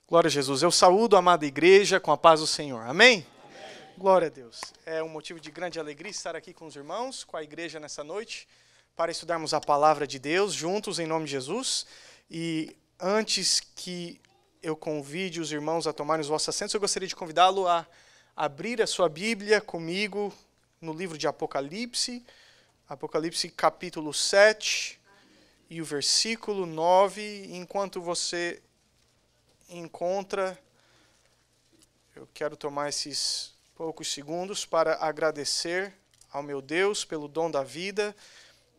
Glória a Jesus. Eu saúdo a amada igreja com a paz do Senhor. Amém? Amém? Glória a Deus. É um motivo de grande alegria estar aqui com os irmãos, com a igreja nessa noite, para estudarmos a palavra de Deus juntos em nome de Jesus. E antes que eu convide os irmãos a tomarem os vossos assentos, eu gostaria de convidá-lo a abrir a sua Bíblia comigo no livro de Apocalipse, Apocalipse capítulo 7 e o versículo 9. Enquanto você encontra, eu quero tomar esses poucos segundos para agradecer ao meu Deus pelo dom da vida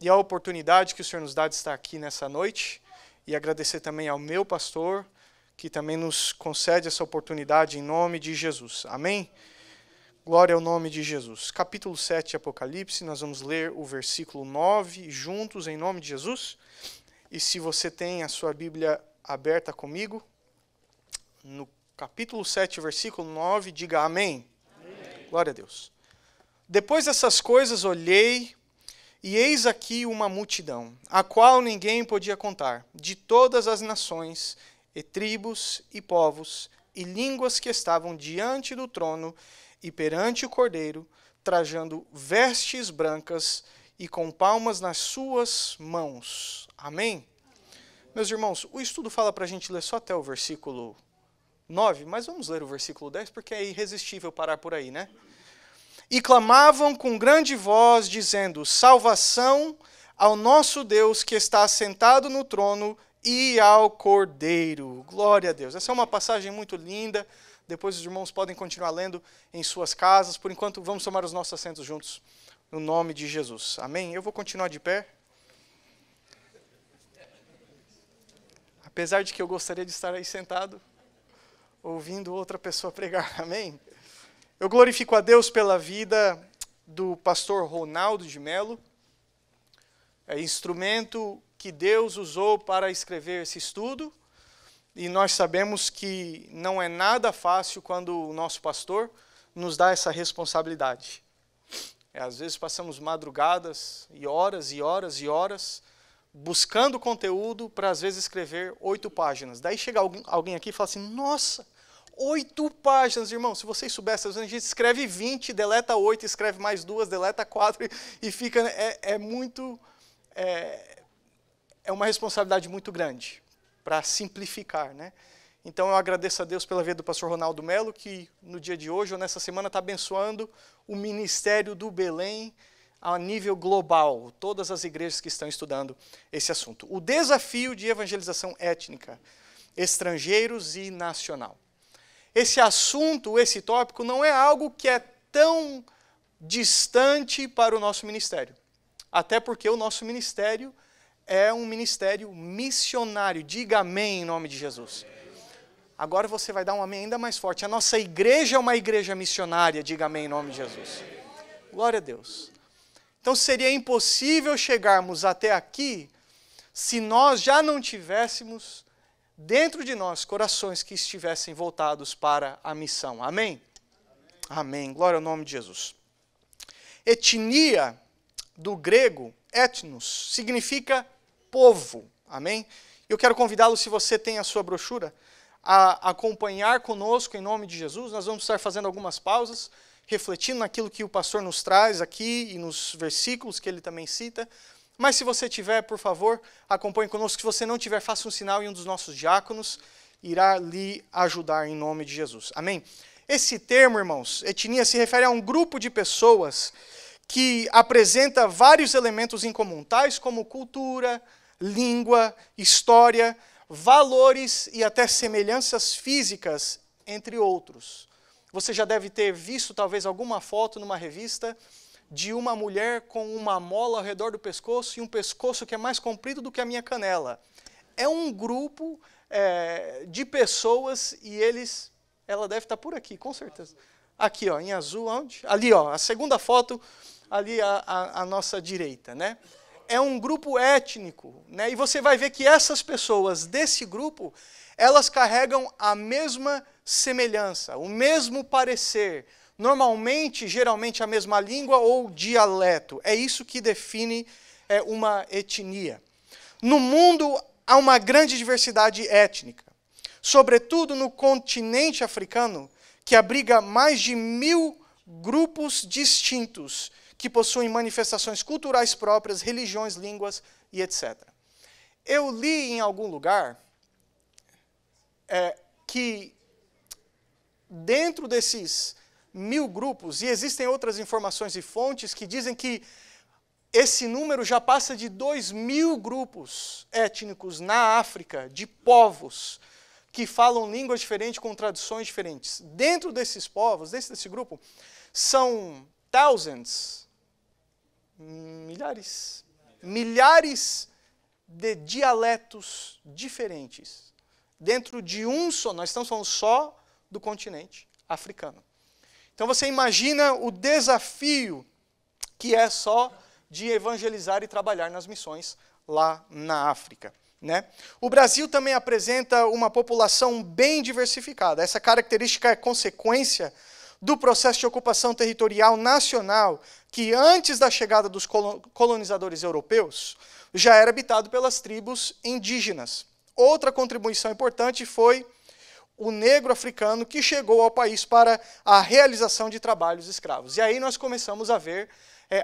e a oportunidade que o Senhor nos dá de estar aqui nessa noite, e agradecer também ao meu pastor, que também nos concede essa oportunidade em nome de Jesus. Amém? Glória ao nome de Jesus. Capítulo 7 de Apocalipse, nós vamos ler o versículo 9 juntos em nome de Jesus. E se você tem a sua Bíblia aberta comigo, no capítulo 7, versículo 9, diga amém. Amém. Glória a Deus. Depois dessas coisas olhei, e eis aqui uma multidão, a qual ninguém podia contar, de todas as nações, e tribos, e povos, e línguas que estavam diante do trono, e perante o Cordeiro, trajando vestes brancas, e com palmas nas suas mãos. Amém? Meus irmãos, o estudo fala para a gente ler só até o versículo 9, mas vamos ler o versículo 10, porque é irresistível parar por aí, né? E clamavam com grande voz, dizendo: salvação ao nosso Deus que está assentado no trono e ao Cordeiro. Glória a Deus. Essa é uma passagem muito linda. Depois os irmãos podem continuar lendo em suas casas. Por enquanto, vamos tomar os nossos assentos juntos, no nome de Jesus. Amém? Eu vou continuar de pé. Apesar de que eu gostaria de estar aí sentado, ouvindo outra pessoa pregar. Amém? Eu glorifico a Deus pela vida do pastor Ronaldo de Melo, instrumento que Deus usou para escrever esse estudo, e nós sabemos que não é nada fácil quando o nosso pastor nos dá essa responsabilidade. Às vezes passamos madrugadas e horas e horas e horas buscando conteúdo para às vezes escrever 8 páginas. Daí chega alguém aqui e fala assim: nossa, 8 páginas, irmão. Se vocês soubessem, a gente escreve 20, deleta 8, escreve mais 2, deleta 4 e fica. É uma responsabilidade muito grande para simplificar, né? Então eu agradeço a Deus pela vida do pastor Ronaldo Melo, que no dia de hoje ou nessa semana está abençoando o ministério do Belém a nível global, todas as igrejas que estão estudando esse assunto. O desafio de evangelização étnica, estrangeiros e nacional. Esse assunto, esse tópico, não é algo que é tão distante para o nosso ministério. Até porque o nosso ministério é um ministério missionário. Diga amém em nome de Jesus. Agora você vai dar um amém ainda mais forte. A nossa igreja é uma igreja missionária. Diga amém em nome de Jesus. Glória a Deus. Então seria impossível chegarmos até aqui se nós já não tivéssemos dentro de nós corações que estivessem voltados para a missão. Amém? Amém. Glória ao nome de Jesus. Etnia, do grego, etnos, significa povo. Amém? Eu quero convidá-lo, se você tem a sua brochura, a acompanhar conosco em nome de Jesus. Nós vamos estar fazendo algumas pausas, refletindo naquilo que o pastor nos traz aqui e nos versículos que ele também cita. Mas se você tiver, por favor, acompanhe conosco. Se você não tiver, faça um sinal e um dos nossos diáconos irá lhe ajudar em nome de Jesus. Amém? Esse termo, irmãos, etnia, se refere a um grupo de pessoas que apresenta vários elementos em comum, tais como cultura, língua, história, valores e até semelhanças físicas, entre outros. Você já deve ter visto talvez alguma foto numa revista de uma mulher com uma mola ao redor do pescoço e um pescoço que é mais comprido do que a minha canela. É um grupo de pessoas e ela deve estar por aqui, com certeza. Aqui, ó, em azul, onde? Ali, ó, a segunda foto, ali à nossa direita, né? É um grupo étnico, né? E você vai ver que essas pessoas desse grupo, elas carregam a mesma semelhança, o mesmo parecer, normalmente, geralmente, a mesma língua ou dialeto. É isso que define uma etnia. No mundo, há uma grande diversidade étnica. sobretudo no continente africano, que abriga mais de 1000 grupos distintos, que possuem manifestações culturais próprias, religiões, línguas e etc. Eu li em algum lugar que dentro desses 1000 grupos, e existem outras informações e fontes que dizem que esse número já passa de 2000 grupos étnicos na África, de povos que falam línguas diferentes com tradições diferentes. Dentro desses povos, dentro desse grupo, são milhares de dialetos diferentes. Dentro de um só, nós estamos falando só do continente africano. Então você imagina o desafio que é só de evangelizar e trabalhar nas missões lá na África, né? O Brasil também apresenta uma população bem diversificada. Essa característica é consequência do processo de ocupação territorial nacional que, antes da chegada dos colonizadores europeus, já era habitado pelas tribos indígenas. Outra contribuição importante foi o negro africano que chegou ao país para a realização de trabalhos escravos. E aí nós começamos a ver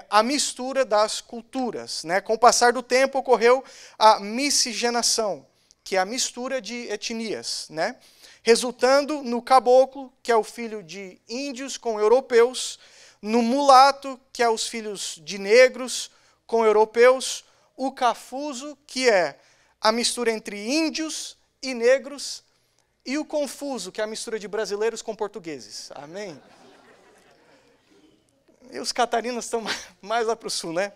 a mistura das culturas, né? Com o passar do tempo ocorreu a miscigenação, que é a mistura de etnias, né? Resultando no caboclo, que é o filho de índios com europeus, no mulato, que é os filhos de negros com europeus, o cafuso, que é a mistura entre índios e negros, e o confuso, que é a mistura de brasileiros com portugueses. Amém? E os catarinas estão mais lá para o sul, né?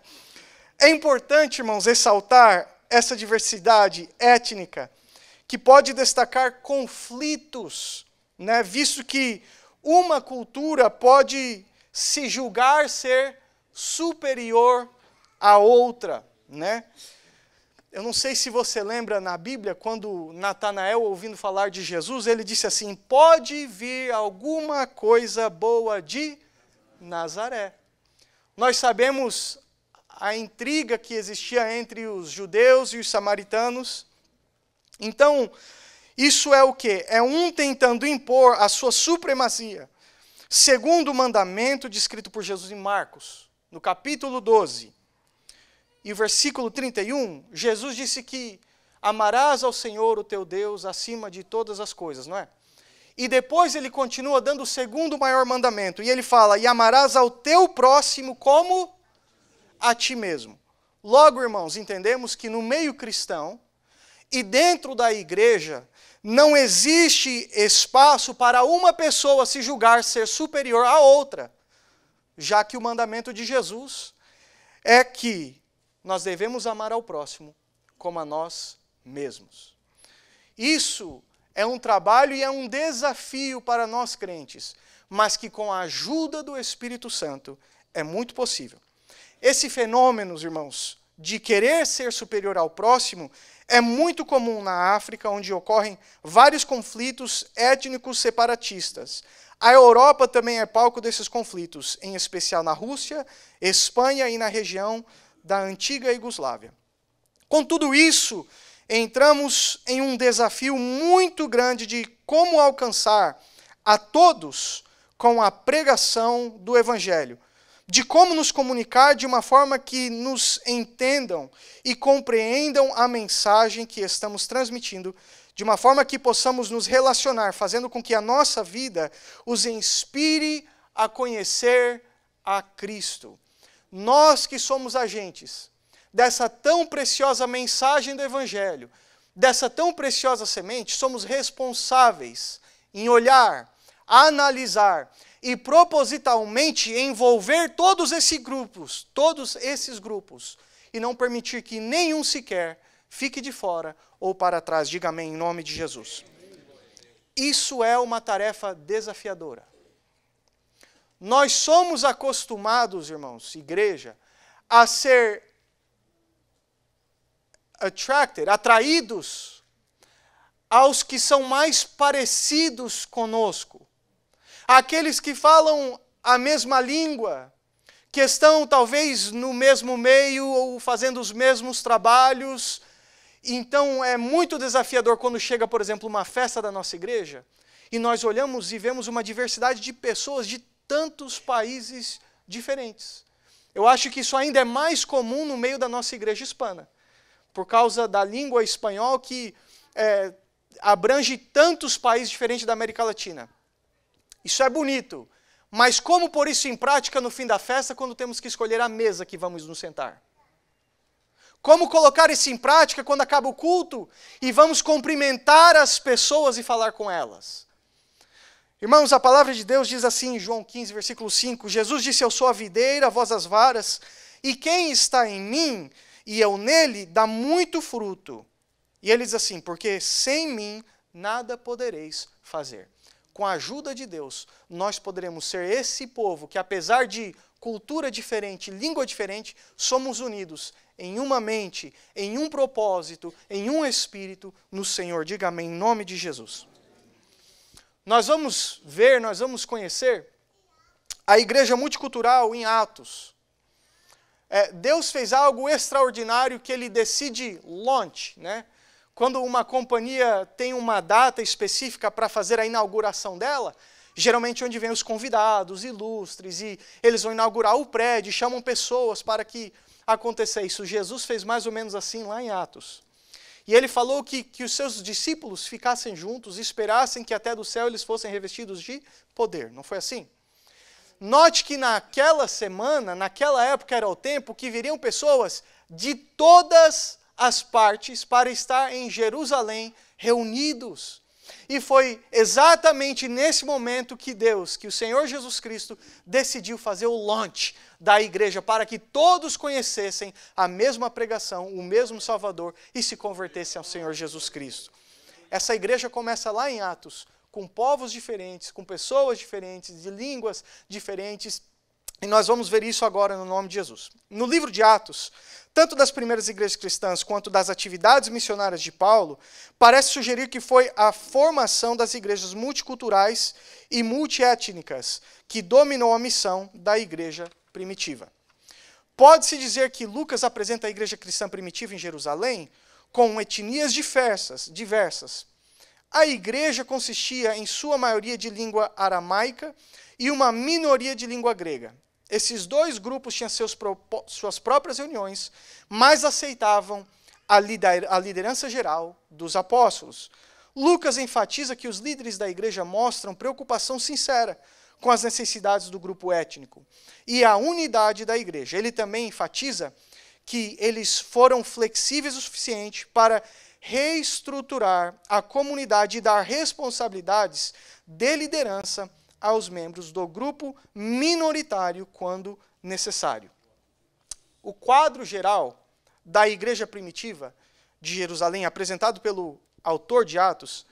É importante, irmãos, ressaltar essa diversidade étnica, que pode destacar conflitos, né? Visto que uma cultura pode se julgar ser superior à outra, né? Eu não sei se você lembra na Bíblia, quando Natanael, ouvindo falar de Jesus, ele disse assim: pode vir alguma coisa boa de Nazaré. Nós sabemos a intriga que existia entre os judeus e os samaritanos. Então, isso é o quê? É um tentando impor a sua supremacia. Segundo o mandamento descrito por Jesus em Marcos, no capítulo 12, e o versículo 31, Jesus disse que amarás ao Senhor, o teu Deus, acima de todas as coisas, não é? E depois ele continua dando o segundo maior mandamento, e ele fala, e amarás ao teu próximo como a ti mesmo. Logo, irmãos, entendemos que no meio cristão e dentro da igreja, não existe espaço para uma pessoa se julgar ser superior à outra, já que o mandamento de Jesus é que nós devemos amar ao próximo como a nós mesmos. Isso é um trabalho e é um desafio para nós crentes, mas que com a ajuda do Espírito Santo é muito possível. Esse fenômeno, irmãos, de querer ser superior ao próximo é muito comum na África, onde ocorrem vários conflitos étnicos separatistas. A Europa também é palco desses conflitos, em especial na Rússia, Espanha e na região da antiga Iugoslávia. Com tudo isso, entramos em um desafio muito grande de como alcançar a todos com a pregação do Evangelho, de como nos comunicar de uma forma que nos entendam e compreendam a mensagem que estamos transmitindo, de uma forma que possamos nos relacionar, fazendo com que a nossa vida os inspire a conhecer a Cristo. Nós que somos agentes dessa tão preciosa mensagem do Evangelho, dessa tão preciosa semente, somos responsáveis em olhar, analisar e propositalmente envolver todos esses grupos, e não permitir que nenhum sequer fique de fora ou para trás. Diga amém em nome de Jesus. Isso é uma tarefa desafiadora. Nós somos acostumados, irmãos, igreja, a ser atraídos aos que são mais parecidos conosco. Aqueles que falam a mesma língua, que estão talvez no mesmo meio ou fazendo os mesmos trabalhos, Então é muito desafiador quando chega, por exemplo, uma festa da nossa igreja, e nós olhamos e vemos uma diversidade de pessoas de tantos países diferentes. Eu acho que isso ainda é mais comum no meio da nossa igreja hispana, por causa da língua espanhol que abrange tantos países diferentes da América Latina. Isso é bonito, mas como pôr isso em prática no fim da festa quando temos que escolher a mesa que vamos nos sentar? Como colocar isso em prática quando acaba o culto e vamos cumprimentar as pessoas e falar com elas? Irmãos, a palavra de Deus diz assim em João 15, versículo 5, Jesus disse, eu sou a videira, vós as varas, e quem está em mim e eu nele dá muito fruto. E ele diz assim, porque sem mim nada podereis fazer. Com a ajuda de Deus, nós poderemos ser esse povo que, apesar de cultura diferente, língua diferente, somos unidos em uma mente, em um propósito, em um espírito no Senhor. Diga amém, em nome de Jesus. Nós vamos ver, nós vamos conhecer a igreja multicultural em Atos. Deus fez algo extraordinário que ele decide launch, né? Quando uma companhia tem uma data específica para fazer a inauguração dela, geralmente onde vem os convidados, ilustres, e eles vão inaugurar o prédio, chamam pessoas para que aconteça isso. Jesus fez mais ou menos assim lá em Atos. E ele falou que os seus discípulos ficassem juntos e esperassem que até do céu eles fossem revestidos de poder. Não foi assim? Note que naquela semana, naquela época era o tempo que viriam pessoas de todas as partes para estar em Jerusalém reunidos. E foi exatamente nesse momento que o Senhor Jesus Cristo, decidiu fazer o launch da igreja para que todos conhecessem a mesma pregação, o mesmo Salvador e se convertessem ao Senhor Jesus Cristo. Essa igreja começa lá em Atos, com povos diferentes, com pessoas diferentes, de línguas diferentes, e nós vamos ver isso agora no nome de Jesus. No livro de Atos, tanto das primeiras igrejas cristãs quanto das atividades missionárias de Paulo, parece sugerir que foi a formação das igrejas multiculturais e multiétnicas que dominou a missão da igreja primitiva. Pode-se dizer que Lucas apresenta a igreja cristã primitiva em Jerusalém com etnias diversas. A igreja consistia em sua maioria de língua aramaica e uma minoria de língua grega. Esses dois grupos tinham suas próprias reuniões, mas aceitavam a liderança geral dos apóstolos. Lucas enfatiza que os líderes da igreja mostram preocupação sincera com as necessidades do grupo étnico e a unidade da igreja. Ele também enfatiza que eles foram flexíveis o suficiente para reestruturar a comunidade e dar responsabilidades de liderança aos membros do grupo minoritário quando necessário. O quadro geral da igreja primitiva de Jerusalém, apresentado pelo autor de Atos,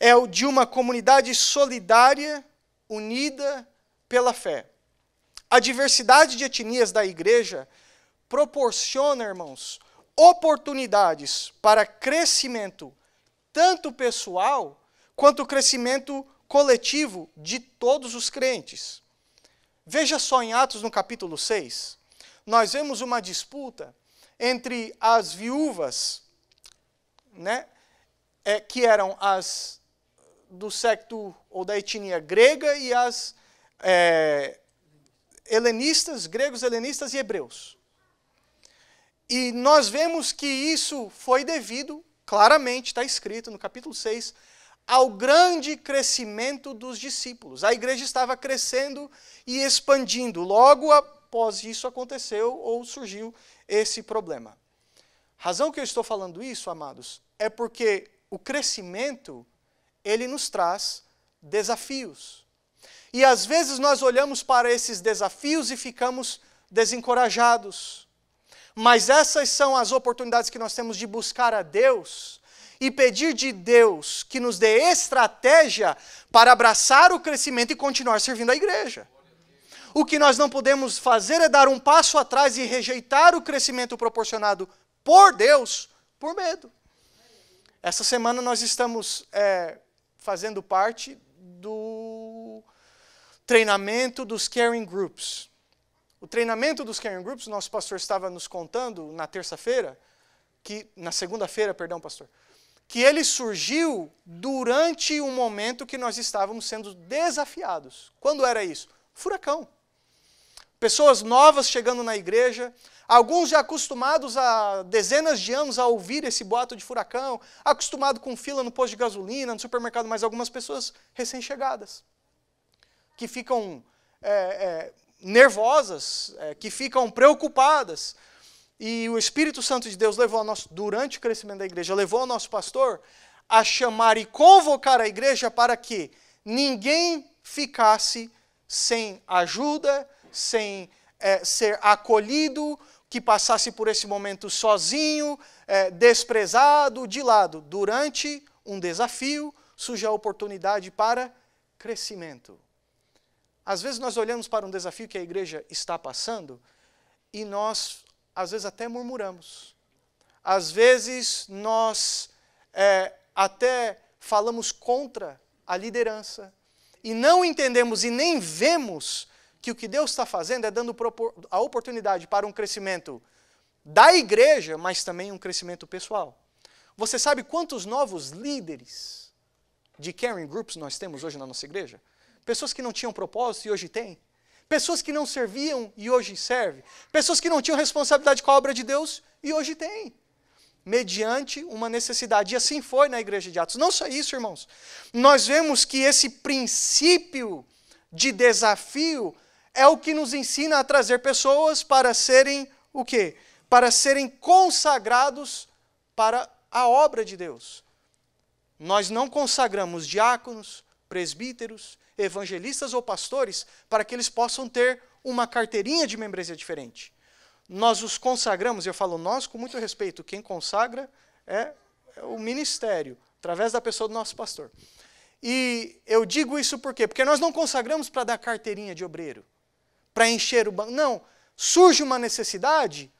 é o de uma comunidade solidária, unida pela fé. A diversidade de etnias da igreja proporciona, irmãos, oportunidades para crescimento, tanto pessoal, quanto crescimento coletivo de todos os crentes. Veja só em Atos no capítulo 6, nós vemos uma disputa entre as viúvas, né, que eram as do secto ou da etnia grega e as helenistas, gregos, helenistas e hebreus. E nós vemos que isso foi devido, claramente está escrito no capítulo 6, ao grande crescimento dos discípulos. A igreja estava crescendo e expandindo. Logo após isso aconteceu ou surgiu esse problema. Razão que eu estou falando isso, amados, é porque o crescimento, ele nos traz desafios. E às vezes nós olhamos para esses desafios e ficamos desencorajados. Mas essas são as oportunidades que nós temos de buscar a Deus e pedir de Deus que nos dê estratégia para abraçar o crescimento e continuar servindo a igreja. O que nós não podemos fazer é dar um passo atrás e rejeitar o crescimento proporcionado por Deus por medo. Essa semana nós estamos fazendo parte do treinamento dos Caring Groups. O treinamento dos Caring Groups, nosso pastor estava nos contando na terça-feira, na segunda-feira, perdão, pastor, que ele surgiu durante um momento que nós estávamos sendo desafiados. Quando era isso? Furacão. Pessoas novas chegando na igreja, alguns já acostumados há dezenas de anos a ouvir esse boato de furacão, acostumado com fila no posto de gasolina, no supermercado, mas algumas pessoas recém-chegadas, que ficam nervosas, que ficam preocupadas. E o Espírito Santo de Deus levou durante o crescimento da igreja, levou ao nosso pastor a chamar e convocar a igreja para que ninguém ficasse sem ajuda, sem ser acolhido, que passasse por esse momento sozinho, desprezado, de lado. Durante um desafio, surge a oportunidade para crescimento. Às vezes nós olhamos para um desafio que a igreja está passando e nós, às vezes, até murmuramos. Às vezes nós até falamos contra a liderança e não entendemos e nem vemos que o que Deus está fazendo é dando a oportunidade para um crescimento da igreja, mas também um crescimento pessoal. Você sabe quantos novos líderes de caring groups nós temos hoje na nossa igreja? Pessoas que não tinham propósito e hoje têm. Pessoas que não serviam e hoje servem. Pessoas que não tinham responsabilidade com a obra de Deus e hoje têm. Mediante uma necessidade. E assim foi na igreja de Atos. Não só isso, irmãos. Nós vemos que esse princípio de desafio é o que nos ensina a trazer pessoas para serem o quê? Para serem consagrados para a obra de Deus. Nós não consagramos diáconos, presbíteros, evangelistas ou pastores para que eles possam ter uma carteirinha de membresia diferente. Nós os consagramos, e eu falo nós com muito respeito, quem consagra é o ministério, através da pessoa do nosso pastor. E eu digo isso por quê? Porque nós não consagramos para dar carteirinha de obreiro, para encher o banco. Não, surge uma necessidade,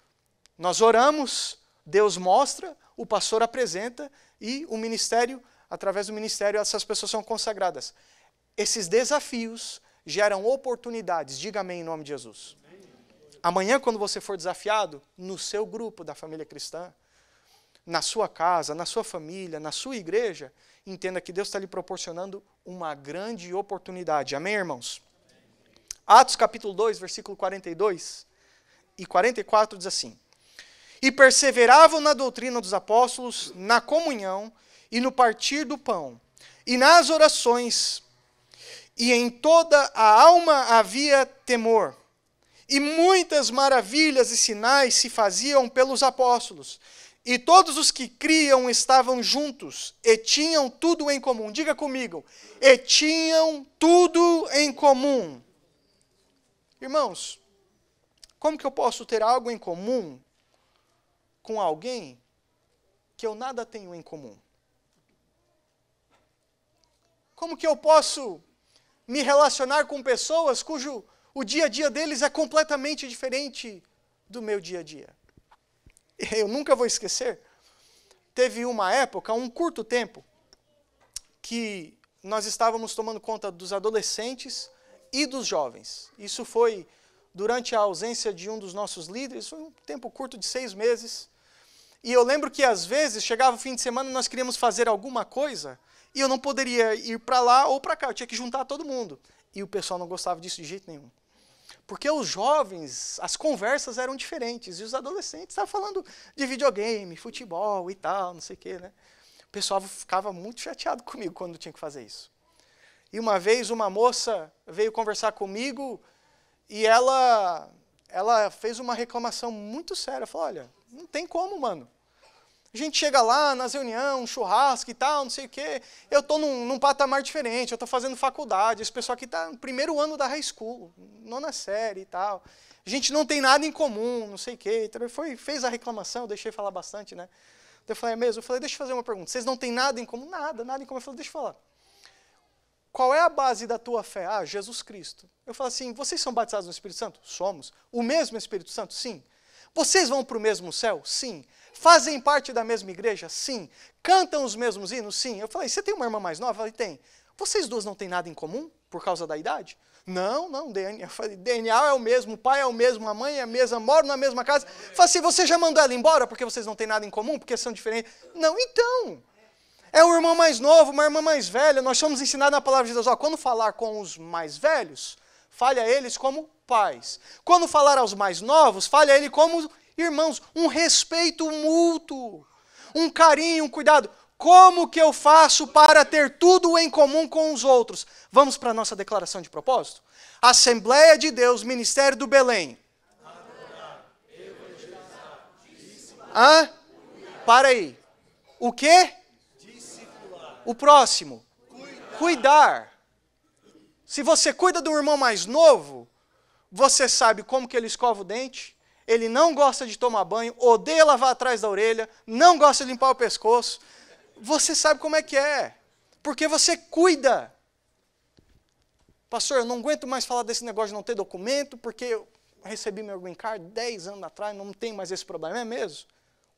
nós oramos, Deus mostra, o pastor apresenta e o ministério, através do ministério, essas pessoas são consagradas. Esses desafios geram oportunidades, diga amém em nome de Jesus. Amanhã, quando você for desafiado, no seu grupo da família cristã, na sua casa, na sua família, na sua igreja, entenda que Deus está lhe proporcionando uma grande oportunidade. Amém, irmãos? Atos capítulo 2, versículo 42 e 44 diz assim: E perseveravam na doutrina dos apóstolos, na comunhão e no partir do pão, e nas orações, e em toda a alma havia temor. E muitas maravilhas e sinais se faziam pelos apóstolos. E todos os que criam estavam juntos e tinham tudo em comum. Diga comigo, e tinham tudo em comum. Irmãos, como que eu posso ter algo em comum com alguém que eu nada tenho em comum? Como que eu posso me relacionar com pessoas cujo o dia a dia deles é completamente diferente do meu dia a dia? Eu nunca vou esquecer, teve uma época, um curto tempo, que nós estávamos tomando conta dos adolescentes e dos jovens. Isso foi durante a ausência de um dos nossos líderes, foi um tempo curto de 6 meses. E eu lembro que às vezes, chegava o fim de semana, nós queríamos fazer alguma coisa, e eu não poderia ir para lá ou para cá, eu tinha que juntar todo mundo. E o pessoal não gostava disso de jeito nenhum. Porque os jovens, as conversas eram diferentes, e os adolescentes estavam falando de videogame, futebol e tal, não sei o quê, né? O pessoal ficava muito chateado comigo quando tinha que fazer isso. E uma vez uma moça veio conversar comigo e ela fez uma reclamação muito séria. Falou, olha, não tem como, mano. A gente chega lá nas reuniões, um churrasco e tal, não sei o quê. Eu estou num patamar diferente, eu estou fazendo faculdade. Esse pessoal aqui está no primeiro ano da high school, 9ª série e tal. A gente não tem nada em comum, não sei o quê. Então, fez a reclamação, eu deixei falar bastante, né? Então, eu falei, é mesmo? Eu falei, deixa eu fazer uma pergunta. Vocês não têm nada em comum? Nada em comum. Eu falei, deixa eu falar. Qual é a base da tua fé? Ah, Jesus Cristo. Eu falo assim, vocês são batizados no Espírito Santo? Somos. O mesmo Espírito Santo? Sim. Vocês vão para o mesmo céu? Sim. Fazem parte da mesma igreja? Sim. Cantam os mesmos hinos? Sim. Eu falei, você tem uma irmã mais nova? Eu falei, tem. Vocês duas não têm nada em comum por causa da idade? Não, DNA é o mesmo, o pai é o mesmo, a mãe é a mesma, moram na mesma casa. Fala assim, você já mandou ela embora porque vocês não têm nada em comum, porque são diferentes? Não, então. É um irmão mais novo, uma irmã mais velha. Nós somos ensinados na palavra de Deus, quando falar com os mais velhos, fale a eles como pais. Quando falar aos mais novos, fale a eles como irmãos. Um respeito mútuo, um carinho, um cuidado. Como que eu faço para ter tudo em comum com os outros? Vamos para a nossa declaração de propósito? Assembleia de Deus, Ministério do Belém. Para aí. O quê? O próximo. Cuidar. Se você cuida do irmão mais novo, você sabe como que ele escova o dente, ele não gosta de tomar banho, odeia lavar atrás da orelha, não gosta de limpar o pescoço. Você sabe como é que é, porque você cuida. Pastor, eu não aguento mais falar desse negócio de não ter documento, porque eu recebi meu green card 10 anos atrás, não tem mais esse problema, é mesmo?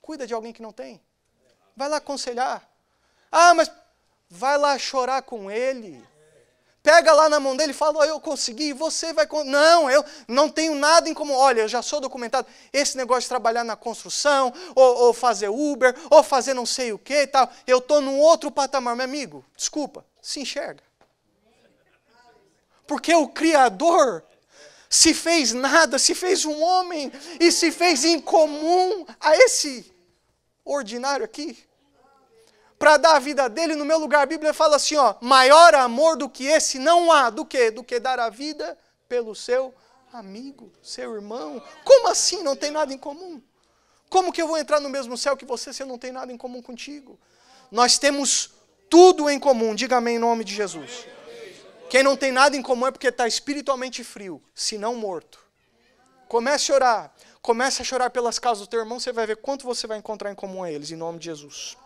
Cuida de alguém que não tem. Vai lá aconselhar. Mas vai lá chorar com ele. Pega lá na mão dele e fala, eu consegui, você vai... Não, eu não tenho nada em comum. Olha, eu já sou documentado. Esse negócio de trabalhar na construção, ou fazer Uber, ou fazer não sei o que e tal. Eu estou num outro patamar. Meu amigo, desculpa, se enxerga. Porque o Criador se fez nada, se fez um homem, e se fez em comum a esse ordinário aqui. Para dar a vida dele no meu lugar. A Bíblia fala assim, maior amor do que esse não há. Do quê? Do que dar a vida pelo seu amigo, seu irmão. Como assim não tem nada em comum? Como que eu vou entrar no mesmo céu que você se eu não tenho nada em comum contigo? Nós temos tudo em comum. Diga amém em nome de Jesus. Quem não tem nada em comum é porque está espiritualmente frio, se não morto. Comece a orar. Comece a chorar pelas causas do teu irmão, você vai ver quanto você vai encontrar em comum a eles, em nome de Jesus.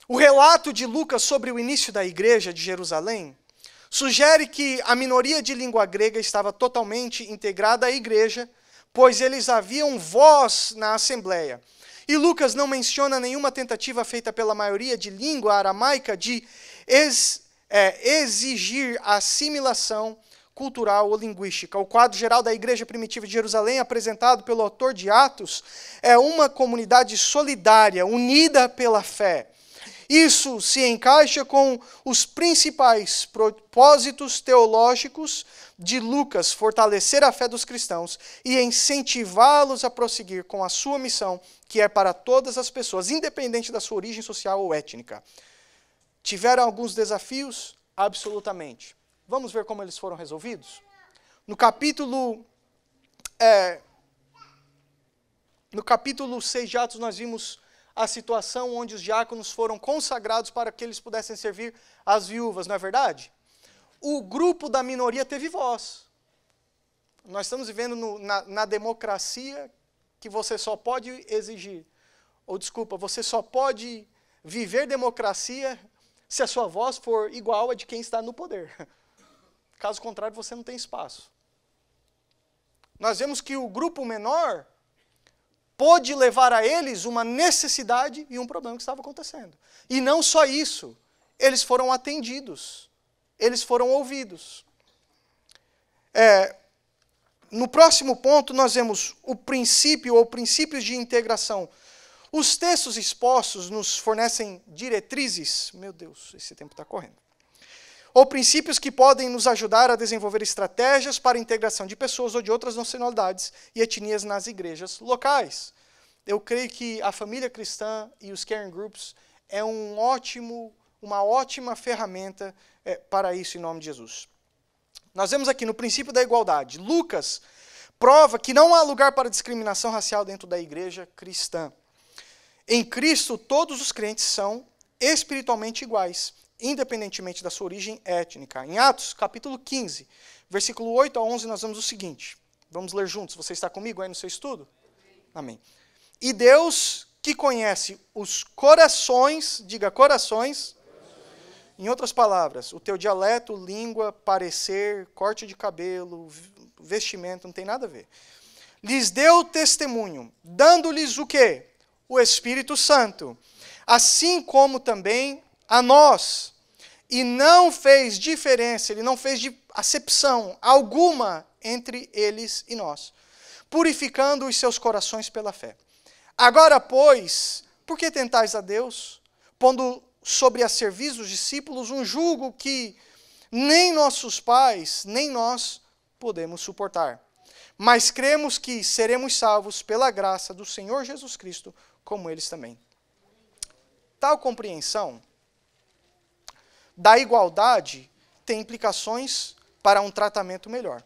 O relato de Lucas sobre o início da igreja de Jerusalém sugere que a minoria de língua grega estava totalmente integrada à igreja, pois eles haviam voz na assembleia. E Lucas não menciona nenhuma tentativa feita pela maioria de língua aramaica de exigir a assimilação cultural ou linguística. O quadro geral da igreja primitiva de Jerusalém, apresentado pelo autor de Atos, é uma comunidade solidária, unida pela fé. Isso se encaixa com os principais propósitos teológicos de Lucas, fortalecer a fé dos cristãos e incentivá-los a prosseguir com a sua missão, que é para todas as pessoas, independente da sua origem social ou étnica. Tiveram alguns desafios? Absolutamente. Vamos ver como eles foram resolvidos? No capítulo 6 de Atos, nós vimos a situação onde os diáconos foram consagrados para que eles pudessem servir as viúvas, não é verdade? O grupo da minoria teve voz. Nós estamos vivendo na democracia que você só pode exigir, você só pode viver democracia se a sua voz for igual a de quem está no poder. Caso contrário, você não tem espaço. Nós vemos que o grupo menor pôde levar a eles uma necessidade e um problema que estava acontecendo. E não só isso, eles foram atendidos, eles foram ouvidos. No próximo ponto, nós vemos o princípio ou princípios de integração. Os textos expostos nos fornecem diretrizes, meu Deus, esse tempo está correndo, ou princípios que podem nos ajudar a desenvolver estratégias para a integração de pessoas ou de outras nacionalidades e etnias nas igrejas locais. Eu creio que a família cristã e os caring groups é uma ótima ferramenta para isso, em nome de Jesus. Nós vemos aqui no princípio da igualdade. Lucas prova que não há lugar para discriminação racial dentro da igreja cristã. Em Cristo, todos os crentes são espiritualmente iguais, independentemente da sua origem étnica. Em Atos, capítulo 15, versículo 8 a 11, nós vemos o seguinte. Vamos ler juntos. Você está comigo aí no seu estudo? Amém. E Deus, que conhece os corações, diga corações, em outras palavras, o teu dialeto, língua, parecer, corte de cabelo, vestimento, não tem nada a ver. Lhes deu testemunho, dando-lhes o quê? O Espírito Santo, assim como também a nós. E não fez diferença, ele não fez acepção alguma entre eles e nós, purificando os seus corações pela fé. Agora, pois, por que tentais a Deus, pondo sobre a serviço dos discípulos um jugo que nem nossos pais, nem nós podemos suportar? Mas cremos que seremos salvos pela graça do Senhor Jesus Cristo, como eles também. Tal compreensão da igualdade tem implicações para um tratamento melhor.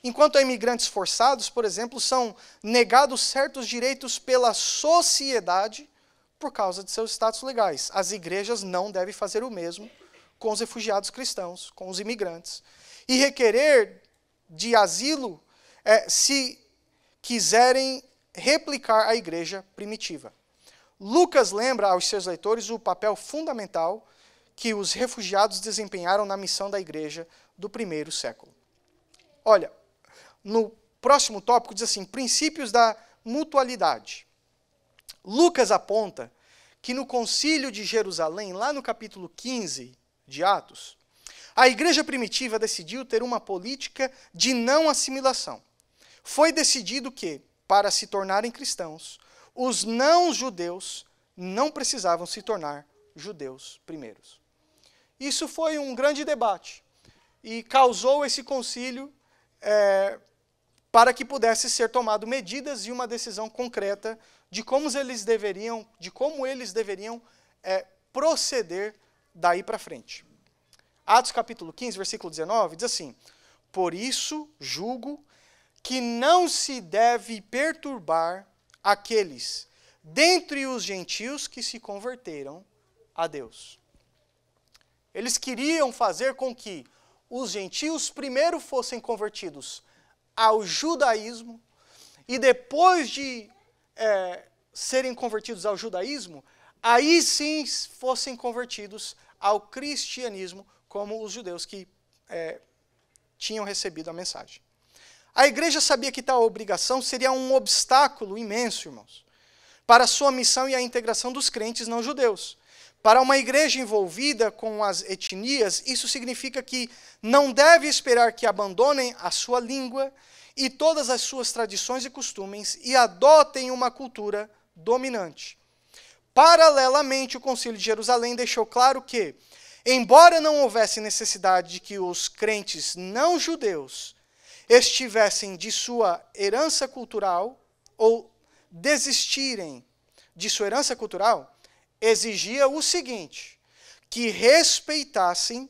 Enquanto a imigrantes forçados, por exemplo, são negados certos direitos pela sociedade por causa de seus status legais. As igrejas não devem fazer o mesmo com os refugiados cristãos, com os imigrantes. E requerer de asilo se quiserem replicar a igreja primitiva. Lucas lembra aos seus leitores o papel fundamental que os refugiados desempenharam na missão da igreja do primeiro século. Olha, no próximo tópico diz assim, princípios da mutualidade. Lucas aponta que no concílio de Jerusalém, lá no capítulo 15 de Atos, a igreja primitiva decidiu ter uma política de não assimilação. Foi decidido que, para se tornarem cristãos, os não-judeus não precisavam se tornar judeus primeiros. Isso foi um grande debate e causou esse concílio para que pudesse ser tomado medidas e uma decisão concreta de como eles deveriam proceder daí para frente. Atos capítulo 15, versículo 19, diz assim, por isso julgo que não se deve perturbar aqueles dentre os gentios que se converteram a Deus. Eles queriam fazer com que os gentios primeiro fossem convertidos ao judaísmo e depois de serem convertidos ao judaísmo, aí sim fossem convertidos ao cristianismo, como os judeus que tinham recebido a mensagem. A igreja sabia que tal obrigação seria um obstáculo imenso, irmãos, para a sua missão e a integração dos crentes não judeus. Para uma igreja envolvida com as etnias, isso significa que não deve esperar que abandonem a sua língua e todas as suas tradições e costumes e adotem uma cultura dominante. Paralelamente, o Concílio de Jerusalém deixou claro que, embora não houvesse necessidade de que os crentes não judeus estivessem de sua herança cultural ou desistirem de sua herança cultural, exigia o seguinte, que respeitassem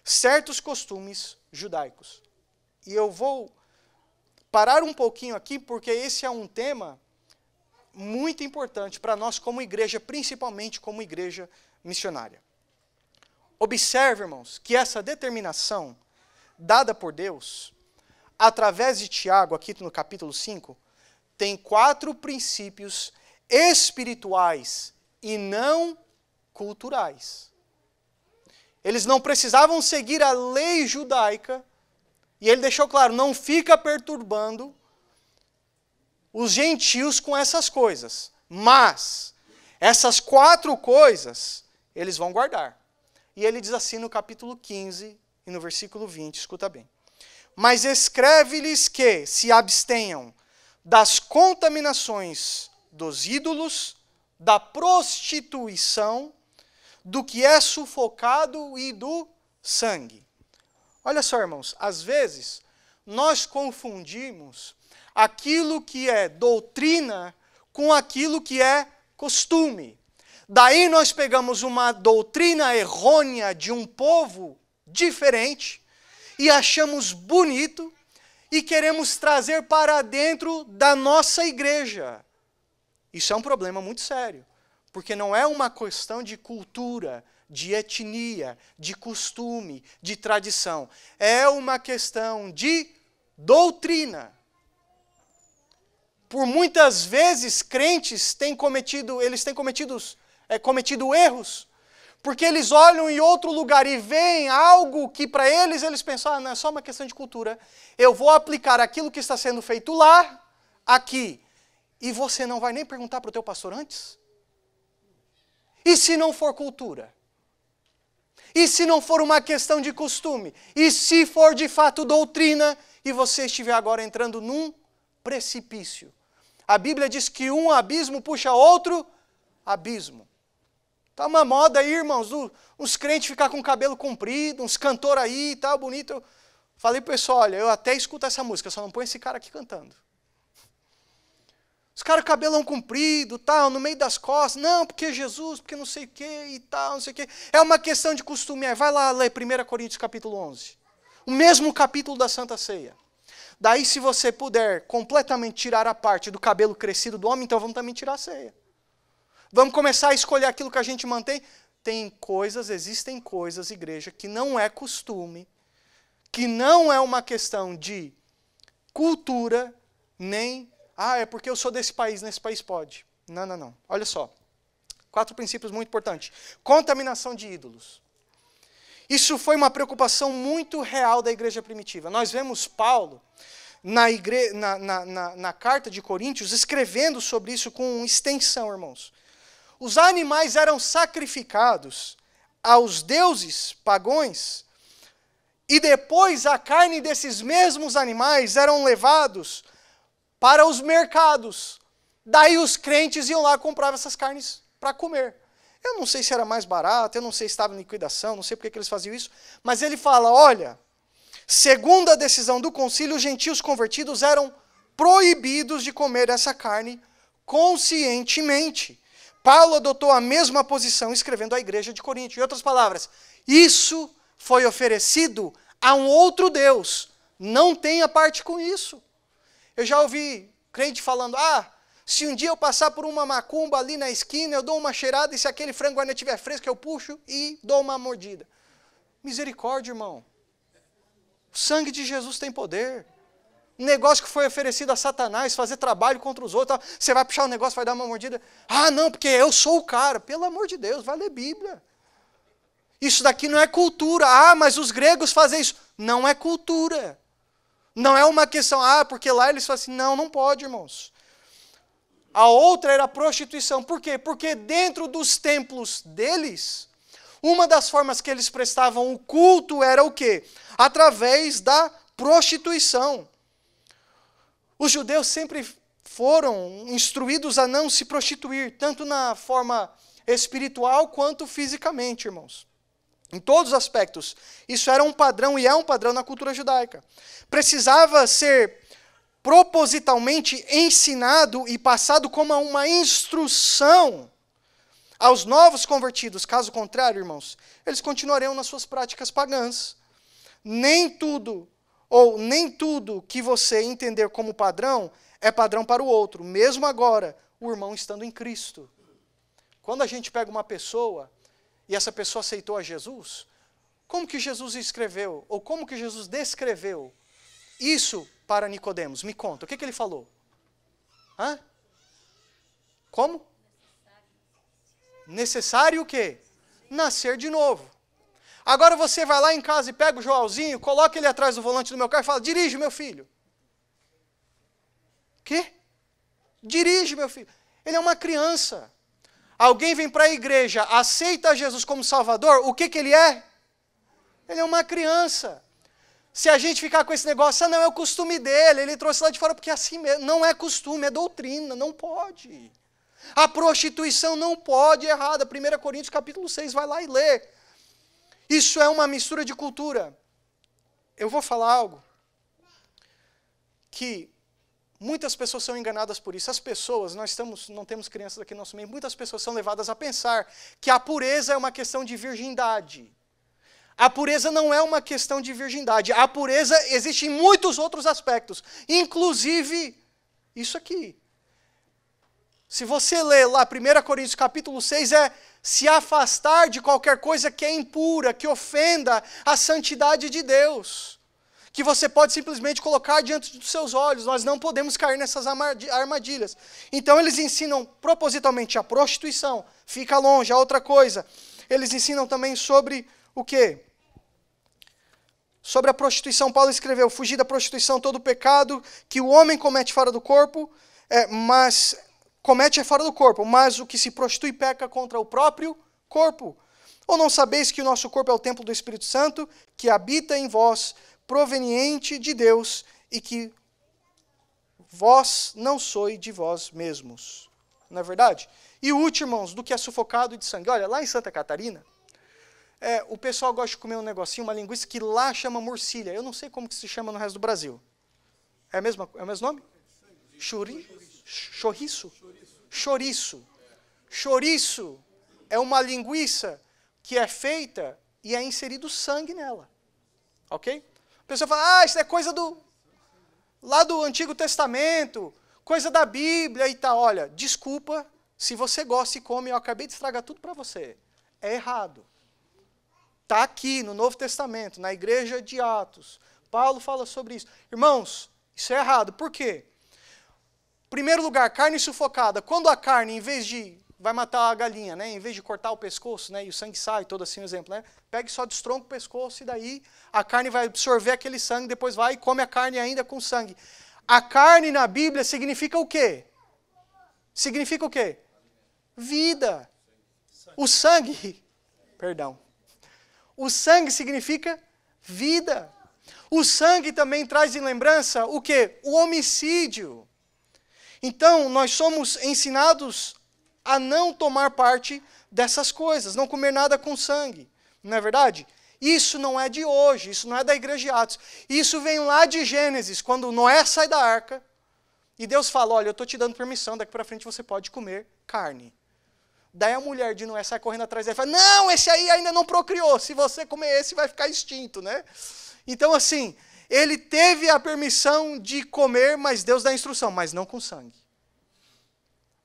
certos costumes judaicos. E eu vou parar um pouquinho aqui, porque esse é um tema muito importante para nós como igreja, principalmente como igreja missionária. Observe, irmãos, que essa determinação dada por Deus, através de Tiago, aqui no capítulo 5, tem 4 princípios espirituais e não culturais. Eles não precisavam seguir a lei judaica, e ele deixou claro, não fica perturbando os gentios com essas coisas. Mas, essas 4 coisas, eles vão guardar. E ele diz assim no capítulo 15 e no versículo 20, escuta bem. Mas escreve-lhes que se abstenham das contaminações dos ídolos, da prostituição, do que é sufocado e do sangue. Olha só, irmãos, às vezes nós confundimos aquilo que é doutrina com aquilo que é costume. Daí nós pegamos uma doutrina errônea de um povo diferente e achamos bonito e queremos trazer para dentro da nossa igreja. Isso é um problema muito sério, porque não é uma questão de cultura, de etnia, de costume, de tradição. É uma questão de doutrina. Por muitas vezes, crentes têm cometido erros, porque eles olham em outro lugar e veem algo que para eles pensam, não é só uma questão de cultura, eu vou aplicar aquilo que está sendo feito lá, aqui. E você não vai nem perguntar para o teu pastor antes? E se não for cultura? E se não for uma questão de costume? E se for de fato doutrina e você estiver agora entrando num precipício? A Bíblia diz que um abismo puxa outro abismo. Tá uma moda aí, irmãos, uns crentes ficar com o cabelo comprido, uns cantores aí, tá bonito. Eu falei pro pessoal, olha, eu até escuto essa música, só não põe esse cara aqui cantando. Os caras cabelão comprido, tal, no meio das costas. Não, porque Jesus, porque não sei o que e tal, não sei o que. É uma questão de costume. Vai lá ler 1 Coríntios capítulo 11. O mesmo capítulo da Santa Ceia. Daí, se você puder completamente tirar a parte do cabelo crescido do homem, então vamos também tirar a ceia. Vamos começar a escolher aquilo que a gente mantém. Existem coisas, igreja, que não é costume, que não é uma questão de cultura, nem... é porque eu sou desse país, nesse país pode. Não. Olha só. 4 princípios muito importantes. Contaminação de ídolos. Isso foi uma preocupação muito real da igreja primitiva. Nós vemos Paulo, na carta de Coríntios, escrevendo sobre isso com extensão, irmãos. Os animais eram sacrificados aos deuses pagãos, e depois a carne desses mesmos animais eram levados para os mercados. Daí os crentes iam lá e compravam essas carnes para comer. Eu não sei se era mais barato, eu não sei se estava em liquidação, não sei porque que eles faziam isso, mas ele fala, olha, segundo a decisão do concílio, os gentios convertidos eram proibidos de comer essa carne conscientemente. Paulo adotou a mesma posição escrevendo à igreja de Corinto. Em outras palavras, isso foi oferecido a um outro Deus. Não tenha parte com isso. Eu já ouvi crente falando, se um dia eu passar por uma macumba ali na esquina, eu dou uma cheirada e se aquele frango ainda estiver fresco, eu puxo e dou uma mordida. Misericórdia, irmão. O sangue de Jesus tem poder. Um negócio que foi oferecido a Satanás, fazer trabalho contra os outros, você vai puxar o negócio, vai dar uma mordida. Não, porque eu sou o cara. Pelo amor de Deus, vai ler Bíblia. Isso daqui não é cultura. Mas os gregos fazem isso. Não é cultura. Não é uma questão, porque lá eles falam assim, não pode, irmãos. A outra era a prostituição. Por quê? Porque dentro dos templos deles, uma das formas que eles prestavam o culto era o quê? Através da prostituição. Os judeus sempre foram instruídos a não se prostituir, tanto na forma espiritual quanto fisicamente, irmãos. Em todos os aspectos. Isso era um padrão e é um padrão na cultura judaica. Precisava ser propositalmente ensinado e passado como uma instrução aos novos convertidos. Caso contrário, irmãos, eles continuariam nas suas práticas pagãs. Nem tudo que você entender como padrão é padrão para o outro, mesmo agora, o irmão estando em Cristo. Quando a gente pega uma pessoa e essa pessoa aceitou a Jesus, como que Jesus escreveu, ou como que Jesus descreveu isso para Nicodemos? Me conta, o que ele falou? Como? Necessário o quê? Nascer de novo. Agora você vai lá em casa e pega o Joãozinho, coloca ele atrás do volante do meu carro e fala, dirige, meu filho. Quê? Dirige, meu filho. Ele é uma criança. Alguém vem para a igreja, aceita Jesus como Salvador, o que ele é? Ele é uma criança. Se a gente ficar com esse negócio, não é o costume dele, ele trouxe lá de fora porque é assim mesmo. Não é costume, é doutrina, não pode. A prostituição não pode, é errada. 1 Coríntios capítulo 6, vai lá e lê. Isso é uma mistura de cultura. Eu vou falar algo que muitas pessoas são enganadas por isso. As pessoas, não temos crianças aqui no nosso meio, muitas pessoas são levadas a pensar que a pureza é uma questão de virgindade. A pureza não é uma questão de virgindade. A pureza existe em muitos outros aspectos, inclusive isso aqui. Se você ler lá 1 Coríntios capítulo 6, se afastar de qualquer coisa que é impura, que ofenda a santidade de Deus, que você pode simplesmente colocar diante dos seus olhos. Nós não podemos cair nessas armadilhas. Então eles ensinam propositalmente a prostituição, fica longe. A outra coisa, eles ensinam também sobre o quê? Sobre a prostituição, Paulo escreveu, fugir da prostituição, todo pecado que o homem comete fora do corpo, mas o que se prostitui peca contra o próprio corpo. Ou não sabeis que o nosso corpo é o templo do Espírito Santo, que habita em vós, proveniente de Deus, e que vós não sois de vós mesmos. Não é verdade? E o último, irmãos, do que é sufocado de sangue. Olha, lá em Santa Catarina, o pessoal gosta de comer um negocinho, uma linguiça que lá chama morcilha. Eu não sei como que se chama no resto do Brasil. É o mesmo nome? Chouriço? Chouriço. Chouriço é uma linguiça que é feita e é inserido sangue nela. Ok? A pessoa fala, isso é coisa lá do Antigo Testamento, coisa da Bíblia e tal. Olha, desculpa, se você gosta e come, eu acabei de estragar tudo para você. É errado. Está aqui no Novo Testamento, na igreja de Atos. Paulo fala sobre isso. Irmãos, isso é errado. Por quê? Primeiro lugar, carne sufocada. Quando a carne, em vez de... vai matar a galinha, né? Em vez de cortar o pescoço, né? E o sangue sai, todo assim, um exemplo, né? Pega e só destronca o pescoço e daí a carne vai absorver aquele sangue, depois vai e come a carne ainda com sangue. A carne na Bíblia significa o quê? Significa o quê? Vida. O sangue, perdão. O sangue significa vida. O sangue também traz em lembrança o quê? O homicídio. Então, nós somos ensinados a não tomar parte dessas coisas, não comer nada com sangue. Não é verdade? Isso não é de hoje, isso não é da igreja de Atos. Isso vem lá de Gênesis, quando Noé sai da arca, e Deus fala, olha, eu estou te dando permissão, daqui para frente você pode comer carne. Daí a mulher de Noé sai correndo atrás dele e fala, não, esse aí ainda não procriou, se você comer esse vai ficar extinto, né? Então assim, ele teve a permissão de comer, mas Deus dá a instrução, mas não com sangue.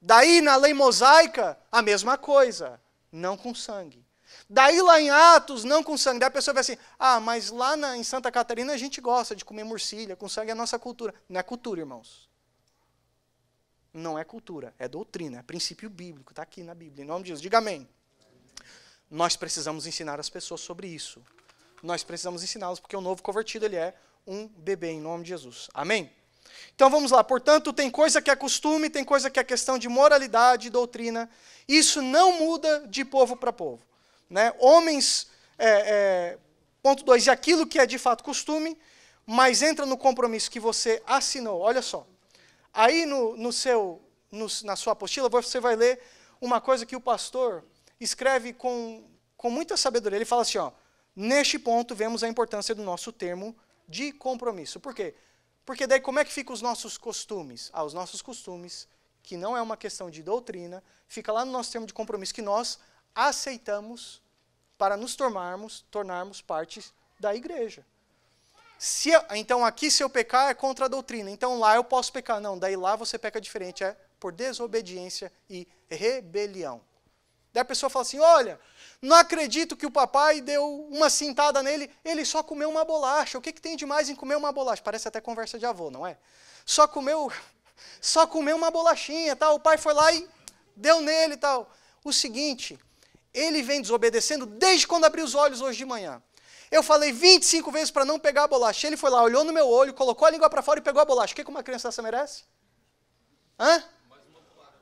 Daí na lei mosaica, a mesma coisa, não com sangue. Daí lá em Atos, não com sangue. Daí a pessoa vai assim, mas lá em Santa Catarina a gente gosta de comer morcilha, com sangue é a nossa cultura. Não é cultura, irmãos. Não é cultura, é doutrina, é princípio bíblico, está aqui na Bíblia. Em nome de Jesus, diga amém. Nós precisamos ensinar as pessoas sobre isso. Nós precisamos ensiná-los, porque o novo convertido ele é um bebê, em nome de Jesus. Amém? Então vamos lá. Portanto, tem coisa que é costume, tem coisa que é questão de moralidade e doutrina. Isso não muda de povo para povo. Né? Homens, ponto 2, e aquilo que é de fato costume, mas entra no compromisso que você assinou. Olha só. Aí na sua apostila você vai ler uma coisa que o pastor escreve com muita sabedoria. Ele fala assim, neste ponto vemos a importância do nosso termo de compromisso. Por quê? Porque daí como é que ficam os nossos costumes? Os nossos costumes, que não é uma questão de doutrina, fica lá no nosso termo de compromisso que nós aceitamos para nos tornarmos parte da igreja. Então aqui se eu pecar é contra a doutrina, então lá eu posso pecar. Não, daí lá você peca diferente, é por desobediência e rebelião. Daí a pessoa fala assim, olha, não acredito que o papai deu uma cintada nele, ele só comeu uma bolacha. O que tem de mais em comer uma bolacha? Parece até conversa de avô, não é? Só comeu uma bolachinha, tal. O pai foi lá e deu nele e tal. O seguinte, ele vem desobedecendo desde quando abriu os olhos hoje de manhã. Eu falei 25 vezes para não pegar a bolacha. Ele foi lá, olhou no meu olho, colocou a língua para fora e pegou a bolacha. O que uma criança dessa merece?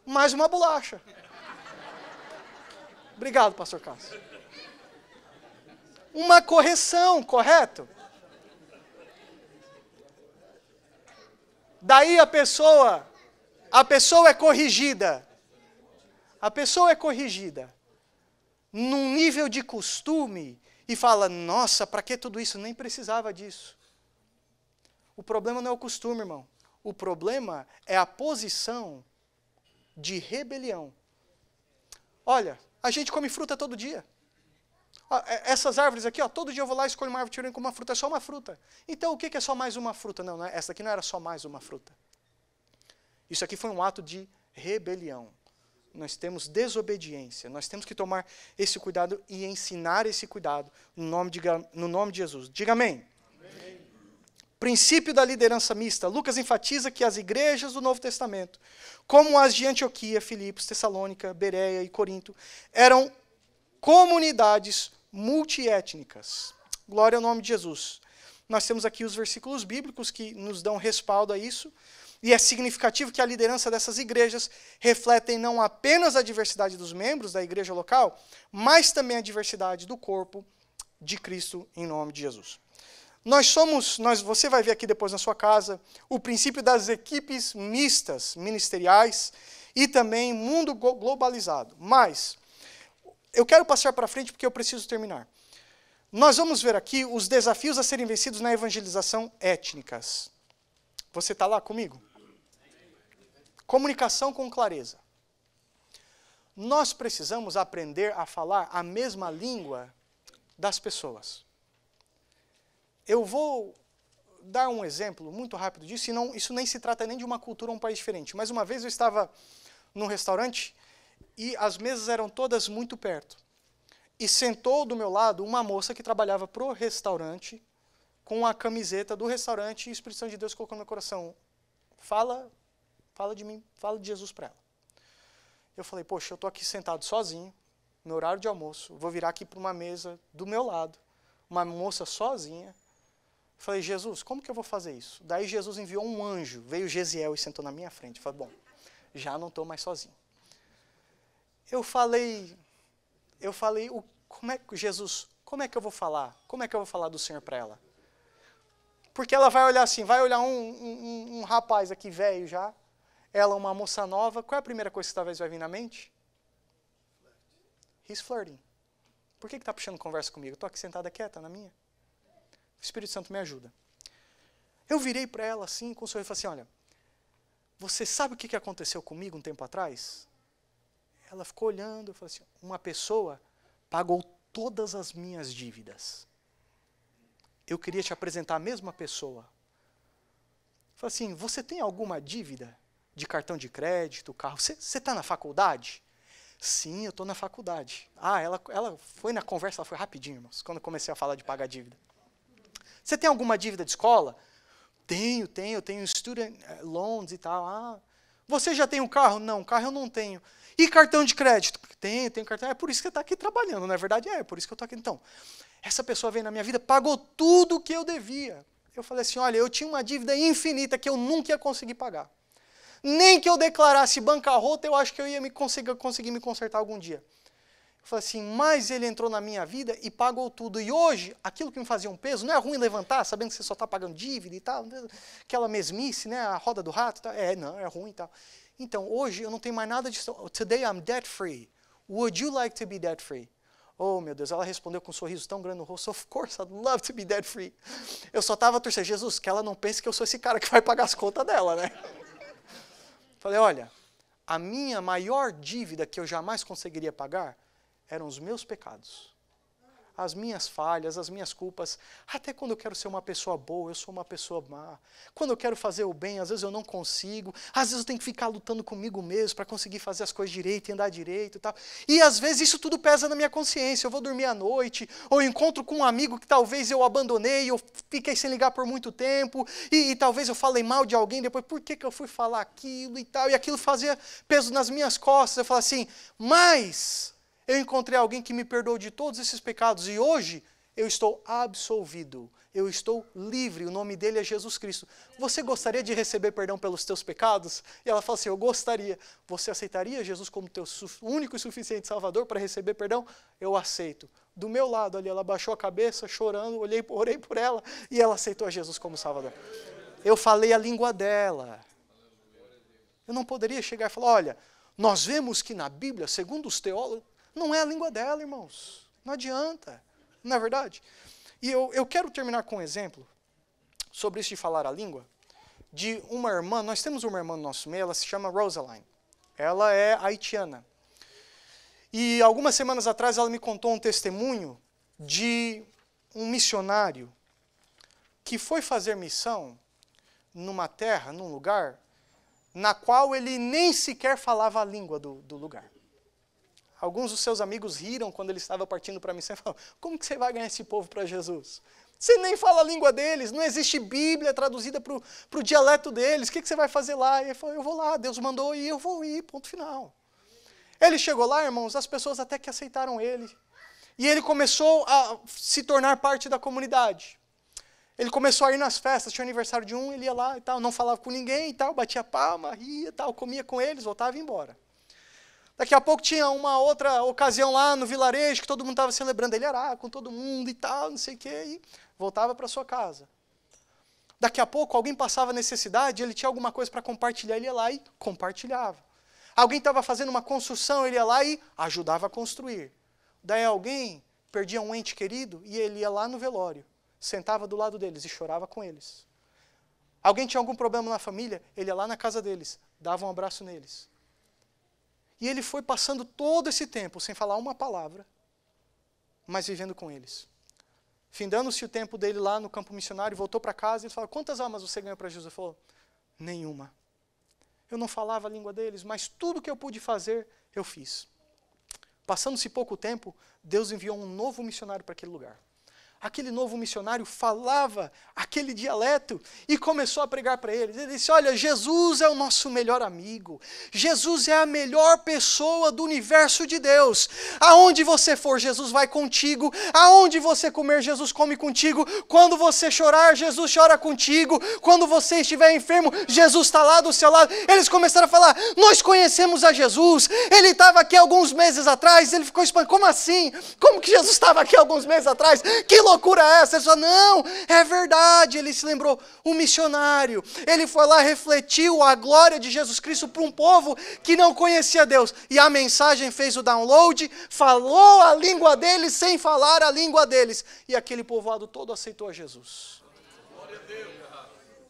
Mais uma bolacha. Obrigado, pastor Cássio. Uma correção, correto? Daí a pessoa é corrigida. A pessoa é corrigida num nível de costume e fala, nossa, para que tudo isso? Nem precisava disso. O problema não é o costume, irmão. O problema é a posição de rebelião. Olha, a gente come fruta todo dia. Essas árvores aqui, todo dia eu vou lá e escolho uma árvore tirando com uma fruta, é só uma fruta. Então o que é só mais uma fruta? Não, essa aqui não era só mais uma fruta. Isso aqui foi um ato de rebelião. Nós temos desobediência, nós temos que tomar esse cuidado e ensinar esse cuidado no nome de Jesus. Diga amém. Amém. Princípio da liderança mista. Lucas enfatiza que as igrejas do Novo Testamento, como as de Antioquia, Filipos, Tessalônica, Bereia e Corinto, eram comunidades multiétnicas. Glória ao nome de Jesus. Nós temos aqui os versículos bíblicos que nos dão respaldo a isso. E é significativo que a liderança dessas igrejas refletem não apenas a diversidade dos membros da igreja local, mas também a diversidade do corpo de Cristo em nome de Jesus. Você vai ver aqui depois na sua casa, o princípio das equipes mistas ministeriais e também mundo globalizado. Mas, eu quero passar para frente porque eu preciso terminar. Nós vamos ver aqui os desafios a serem vencidos na evangelização étnicas. Você está lá comigo? Comunicação com clareza. Nós precisamos aprender a falar a mesma língua das pessoas. Eu vou dar um exemplo muito rápido disso, e isso nem se trata nem de uma cultura ou um país diferente. Mas uma vez eu estava num restaurante e as mesas eram todas muito perto. E sentou do meu lado uma moça que trabalhava para o restaurante, com a camiseta do restaurante, e o Espírito Santo de Deus colocou no meu coração: fala de mim, fala de Jesus para ela. Eu falei, poxa, eu estou aqui sentado sozinho, no horário de almoço, vou virar aqui para uma mesa do meu lado, uma moça sozinha. Eu falei, Jesus, como que eu vou fazer isso? Daí Jesus enviou um anjo, veio Gesiel e sentou na minha frente. Eu falei, bom, já não estou mais sozinho. Eu falei, Jesus, como é que eu vou falar? Como é que eu vou falar do Senhor para ela? Porque ela vai olhar assim, vai olhar um rapaz aqui velho já, ela uma moça nova, qual é a primeira coisa que talvez vai vir na mente? He's flirting. Por que está puxando conversa comigo? Eu estou aqui sentada quieta na minha. O Espírito Santo me ajuda. Eu virei para ela assim, com um sorriso, e falei assim, olha, você sabe o que aconteceu comigo um tempo atrás? Ela ficou olhando, eu falei assim, uma pessoa pagou todas as minhas dívidas. Eu queria te apresentar a mesma pessoa. Eu falei assim, você tem alguma dívida de cartão de crédito, carro? Você está na faculdade? Sim, eu estou na faculdade. Ela foi na conversa, ela foi rapidinho, irmãos, quando eu comecei a falar de pagar dívida. Você tem alguma dívida de escola? Eu tenho student loans e tal. Você já tem um carro? Não, carro eu não tenho. E cartão de crédito? Tenho cartão. É por isso que você está aqui trabalhando, não é verdade? É por isso que eu estou aqui. Então, essa pessoa veio na minha vida, pagou tudo o que eu devia. Eu falei assim, olha, eu tinha uma dívida infinita que eu nunca ia conseguir pagar. Nem que eu declarasse bancarrota, eu acho que eu ia conseguir me consertar algum dia. Eu falei assim, mas ele entrou na minha vida e pagou tudo. E hoje, aquilo que me fazia um peso, não é ruim levantar, sabendo que você só está pagando dívida e tal, aquela mesmice, né, a roda do rato, tal. Não, é ruim e tal. Então, hoje eu não tenho mais nada disso. Today I'm debt free. Would you like to be debt free? Oh, meu Deus, ela respondeu com um sorriso tão grande no rosto, of course, I'd love to be debt free. Eu só estava torcendo, Jesus, que ela não pense que eu sou esse cara que vai pagar as contas dela, né? Falei, olha, a minha maior dívida que eu jamais conseguiria pagar eram os meus pecados. As minhas falhas, as minhas culpas. Até quando eu quero ser uma pessoa boa, eu sou uma pessoa má. Quando eu quero fazer o bem, às vezes eu não consigo. Às vezes eu tenho que ficar lutando comigo mesmo para conseguir fazer as coisas direito e andar direito e tal. E às vezes isso tudo pesa na minha consciência. Eu vou dormir à noite, ou encontro com um amigo que talvez eu abandonei, eu fiquei sem ligar por muito tempo, e talvez eu falei mal de alguém, depois por que eu fui falar aquilo e tal, e aquilo fazia peso nas minhas costas. Eu falo assim, mas eu encontrei alguém que me perdoou de todos esses pecados e hoje eu estou absolvido, eu estou livre, o nome dele é Jesus Cristo. Você gostaria de receber perdão pelos teus pecados? E ela fala assim, eu gostaria. Você aceitaria Jesus como teu único e suficiente Salvador para receber perdão? Eu aceito. Do meu lado ali, ela baixou a cabeça, chorando, orei por ela e ela aceitou a Jesus como Salvador. Eu falei a língua dela. Eu não poderia chegar e falar, olha, nós vemos que na Bíblia, segundo os teólogos, não é a língua dela, irmãos. Não adianta. Não é verdade? E eu quero terminar com um exemplo sobre isso de falar a língua, de uma irmã. Nós temos uma irmã no nosso meio, ela se chama Rosaline. Ela é haitiana. E algumas semanas atrás ela me contou um testemunho de um missionário que foi fazer missão numa terra, num lugar, na qual ele nem sequer falava a língua do lugar. Alguns dos seus amigos riram quando ele estava partindo para a missão e falaram, como que você vai ganhar esse povo para Jesus? Você nem fala a língua deles, não existe Bíblia traduzida para o dialeto deles, o que você vai fazer lá? E ele falou, eu vou lá, Deus mandou ir, eu vou ir, ponto final. Ele chegou lá, irmãos, as pessoas até que aceitaram ele. E ele começou a se tornar parte da comunidade. Ele começou a ir nas festas, tinha o aniversário de um, ele ia lá e tal, não falava com ninguém e tal, batia palma, ria e tal, comia com eles, voltava e ia embora. Daqui a pouco tinha uma outra ocasião lá no vilarejo, que todo mundo estava celebrando, ele era com todo mundo e tal, não sei o quê, e voltava para sua casa. Daqui a pouco alguém passava necessidade, ele tinha alguma coisa para compartilhar, ele ia lá e compartilhava. Alguém estava fazendo uma construção, ele ia lá e ajudava a construir. Daí alguém perdia um ente querido e ele ia lá no velório, sentava do lado deles e chorava com eles. Alguém tinha algum problema na família, ele ia lá na casa deles, dava um abraço neles. E ele foi passando todo esse tempo sem falar uma palavra, mas vivendo com eles. Findando-se o tempo dele lá no campo missionário, voltou para casa e ele falou, quantas almas você ganhou para Jesus? Ele falou, nenhuma. Eu não falava a língua deles, mas tudo que eu pude fazer, eu fiz. Passando-se pouco tempo, Deus enviou um novo missionário para aquele lugar. Aquele novo missionário falava aquele dialeto e começou a pregar para eles. Ele disse, olha, Jesus é o nosso melhor amigo. Jesus é a melhor pessoa do universo de Deus. Aonde você for, Jesus vai contigo. Aonde você comer, Jesus come contigo. Quando você chorar, Jesus chora contigo. Quando você estiver enfermo, Jesus está lá do seu lado. Eles começaram a falar, nós conhecemos a Jesus. Ele estava aqui alguns meses atrás. Ele ficou espantado, como assim? Como que Jesus estava aqui alguns meses atrás? Que loucura é essa? Ele falou, não, é verdade. Ele se lembrou, um missionário, ele foi lá, refletiu a glória de Jesus Cristo para um povo que não conhecia Deus, e a mensagem fez o download, falou a língua deles sem falar a língua deles, e aquele povoado todo aceitou a Jesus.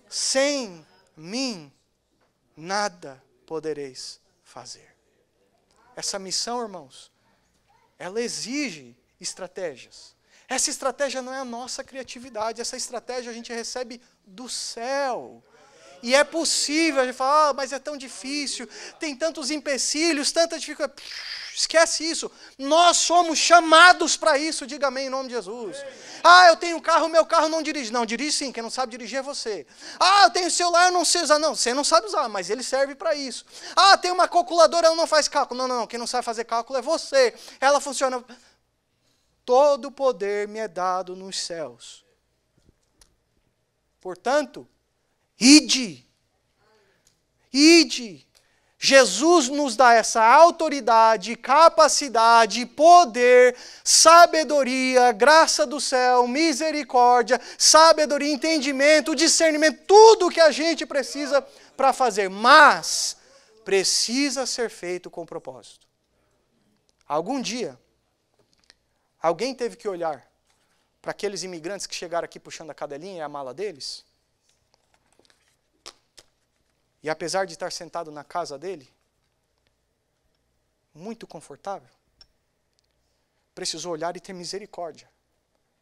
Sem mim nada podereis fazer. Essa missão, irmãos, ela exige estratégias. Essa estratégia não é a nossa criatividade, essa estratégia a gente recebe do céu. E é possível, a gente fala, mas é tão difícil, tem tantos empecilhos, tanta dificuldade. Esquece isso. Nós somos chamados para isso, diga amém em nome de Jesus. Eu tenho carro, meu carro não dirige. Não, dirige sim, quem não sabe dirigir é você. Eu tenho celular, eu não sei usar. Não, você não sabe usar, mas ele serve para isso. Tem uma calculadora, ela não faz cálculo. Não, quem não sabe fazer cálculo é você. Ela funciona... Todo o poder me é dado nos céus. Portanto, ide. Ide. Jesus nos dá essa autoridade, capacidade, poder, sabedoria, graça do céu, misericórdia, sabedoria, entendimento, discernimento, tudo o que a gente precisa para fazer. Mas precisa ser feito com propósito. Algum dia, alguém teve que olhar para aqueles imigrantes que chegaram aqui puxando a cadelinha e a mala deles. E apesar de estar sentado na casa dele, muito confortável, precisou olhar e ter misericórdia.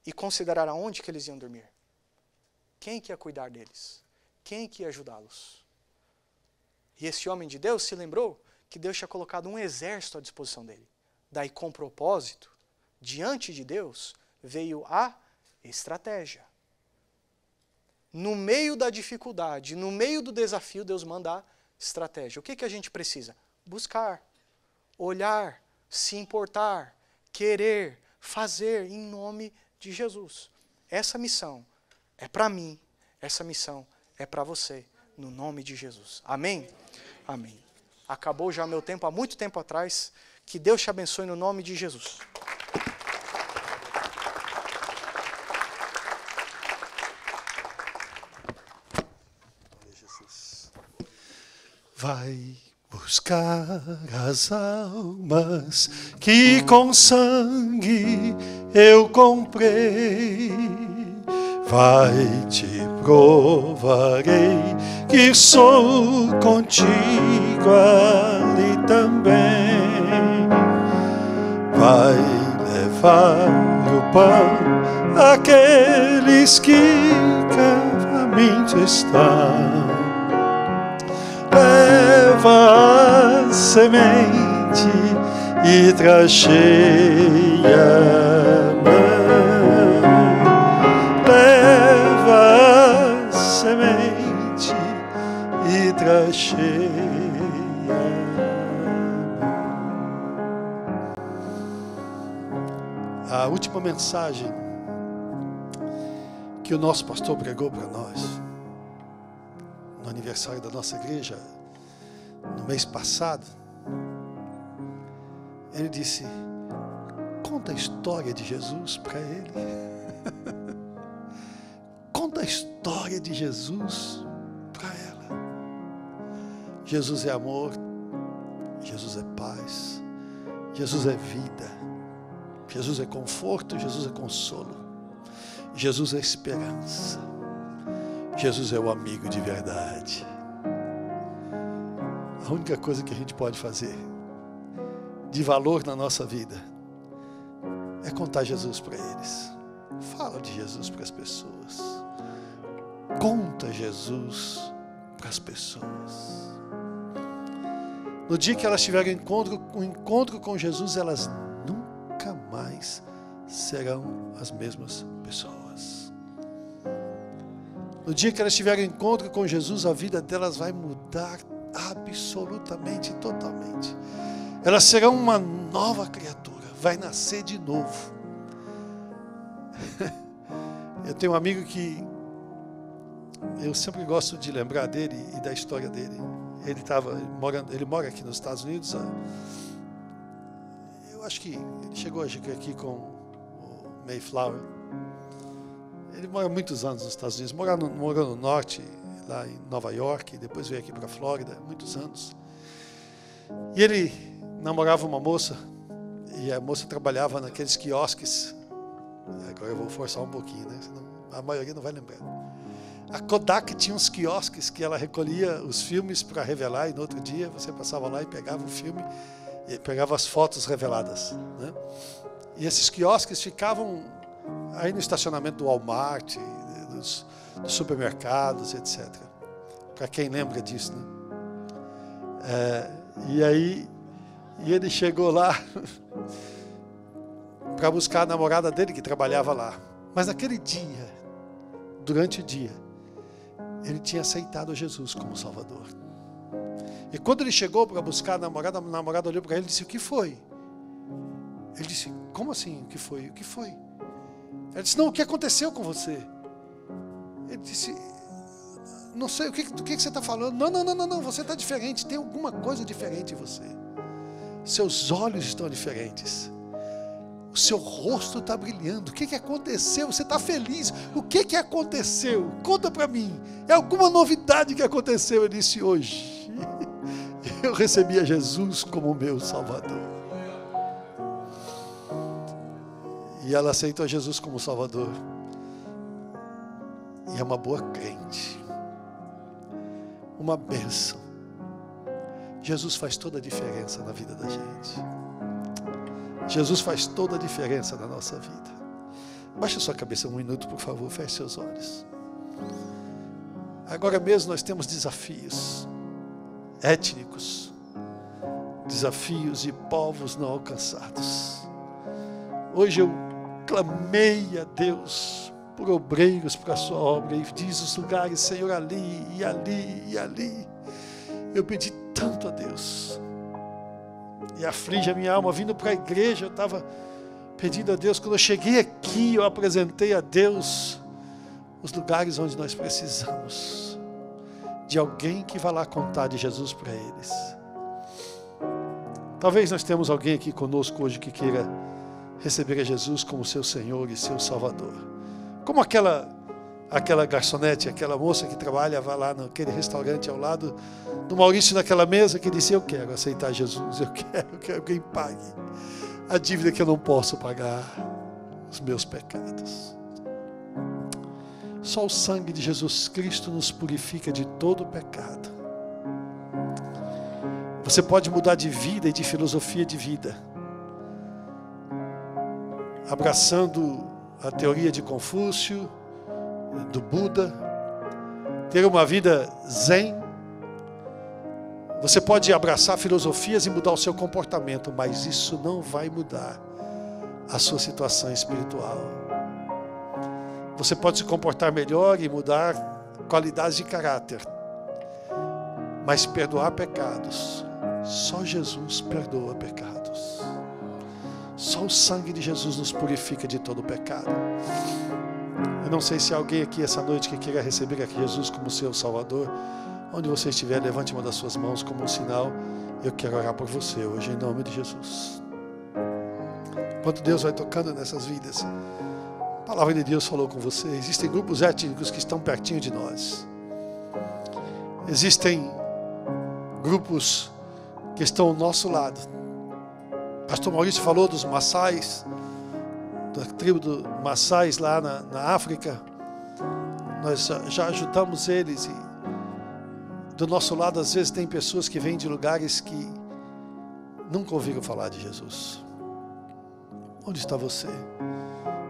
E considerar aonde que eles iam dormir. Quem que ia cuidar deles? Quem que ia ajudá-los? E esse homem de Deus se lembrou que Deus tinha colocado um exército à disposição dele. Daí, com propósito, diante de Deus, veio a estratégia. No meio da dificuldade, no meio do desafio, Deus manda a estratégia. O que a gente precisa? Buscar, olhar, se importar, querer, fazer em nome de Jesus. Essa missão é para mim, essa missão é para você, no nome de Jesus. Amém? Amém. Acabou já meu tempo, há muito tempo atrás. Que Deus te abençoe no nome de Jesus. Vai buscar as almas que com sangue eu comprei. Vai, te provarei que sou contigo ali também. Vai levar o pão àqueles que famintos estão. Leva a semente e traz cheia a mão. Leva a semente e traz cheia a mão. A última mensagem que o nosso pastor pregou para nós no aniversário da nossa igreja no mês passado. Ele disse: conta a história de Jesus para ele. Conta a história de Jesus para ela. Jesus é amor, Jesus é paz, Jesus é vida, Jesus é conforto, Jesus é consolo, Jesus é esperança, Jesus é o amigo de verdade. A única coisa que a gente pode fazer de valor na nossa vida é contar Jesus para eles. Fala de Jesus para as pessoas. Conta Jesus para as pessoas. No dia que elas tiverem um encontro com Jesus, elas nunca mais serão as mesmas pessoas. No dia que elas tiverem um encontro com Jesus, a vida delas vai mudar absolutamente, totalmente. Elas serão uma nova criatura, vai nascer de novo. Eu tenho um amigo que eu sempre gosto de lembrar dele e da história dele. Ele mora aqui nos Estados Unidos. Eu acho que ele chegou aqui com o Mayflower. Ele mora muitos anos nos Estados Unidos. Morou no norte, lá em Nova York, depois veio aqui para a Flórida, muitos anos. E ele namorava uma moça, e a moça trabalhava naqueles quiosques. Agora eu vou forçar um pouquinho, né? Senão a maioria não vai lembrar. A Kodak tinha uns quiosques que ela recolhia os filmes para revelar, e no outro dia você passava lá e pegava o filme, e pegava as fotos reveladas, né? E esses quiosques ficavam aí no estacionamento do Walmart, dos supermercados, etc. Para quem lembra disso, né? E ele chegou lá para buscar a namorada dele que trabalhava lá. Mas naquele dia, durante o dia, ele tinha aceitado Jesus como Salvador. E quando ele chegou para buscar a namorada olhou para ele e disse: o que foi? Ele disse: como assim, o que foi? O que foi? Ela disse: não, o que aconteceu com você? Ele disse: não sei, do que você está falando? Não, você está diferente, tem alguma coisa diferente em você. Seus olhos estão diferentes. O seu rosto está brilhando. O que aconteceu? Você está feliz? O que aconteceu? Conta para mim. É alguma novidade que aconteceu? Eu disse: hoje eu recebi a Jesus como meu Salvador. E ela aceitou Jesus como Salvador. E é uma boa crente. Uma bênção. Jesus faz toda a diferença na vida da gente. Jesus faz toda a diferença na nossa vida. Baixa sua cabeça um minuto, por favor. Feche seus olhos. Agora mesmo nós temos desafios étnicos, desafios de povos não alcançados. Hoje eu clamei a Deus por obreiros para a sua obra, e diz os lugares: Senhor, ali e ali e ali. Eu pedi tanto a Deus, e aflige a minha alma. Vindo para a igreja, eu estava pedindo a Deus. Quando eu cheguei aqui, eu apresentei a Deus os lugares onde nós precisamos de alguém que vá lá contar de Jesus para eles. Talvez nós temos alguém aqui conosco hoje que queira receber a Jesus como seu Senhor e seu Salvador. Como aquela garçonete, aquela moça que trabalhava lá naquele restaurante ao lado do Maurício, naquela mesa, que disse: eu quero aceitar Jesus, eu quero que alguém pague a dívida que eu não posso pagar, os meus pecados. Só o sangue de Jesus Cristo nos purifica de todo o pecado. Você pode mudar de vida e de filosofia de vida, abraçando a teoria de Confúcio, do Buda, ter uma vida zen. Você pode abraçar filosofias e mudar o seu comportamento, mas isso não vai mudar a sua situação espiritual. Você pode se comportar melhor e mudar qualidades de caráter, mas perdoar pecados, só Jesus perdoa pecados. Só o sangue de Jesus nos purifica de todo o pecado. Eu não sei se há alguém aqui essa noite que queira receber a Jesus como seu Salvador. Onde você estiver, levante uma das suas mãos como um sinal. Eu quero orar por você hoje, em nome de Jesus. Enquanto Deus vai tocando nessas vidas, a palavra de Deus falou com você. Existem grupos étnicos que estão pertinho de nós. Existem grupos que estão ao nosso lado. Pastor Maurício falou dos Maçais, da tribo dos Maçais lá na África. Nós já ajudamos eles e do nosso lado, às vezes, tem pessoas que vêm de lugares que nunca ouviram falar de Jesus. Onde está você?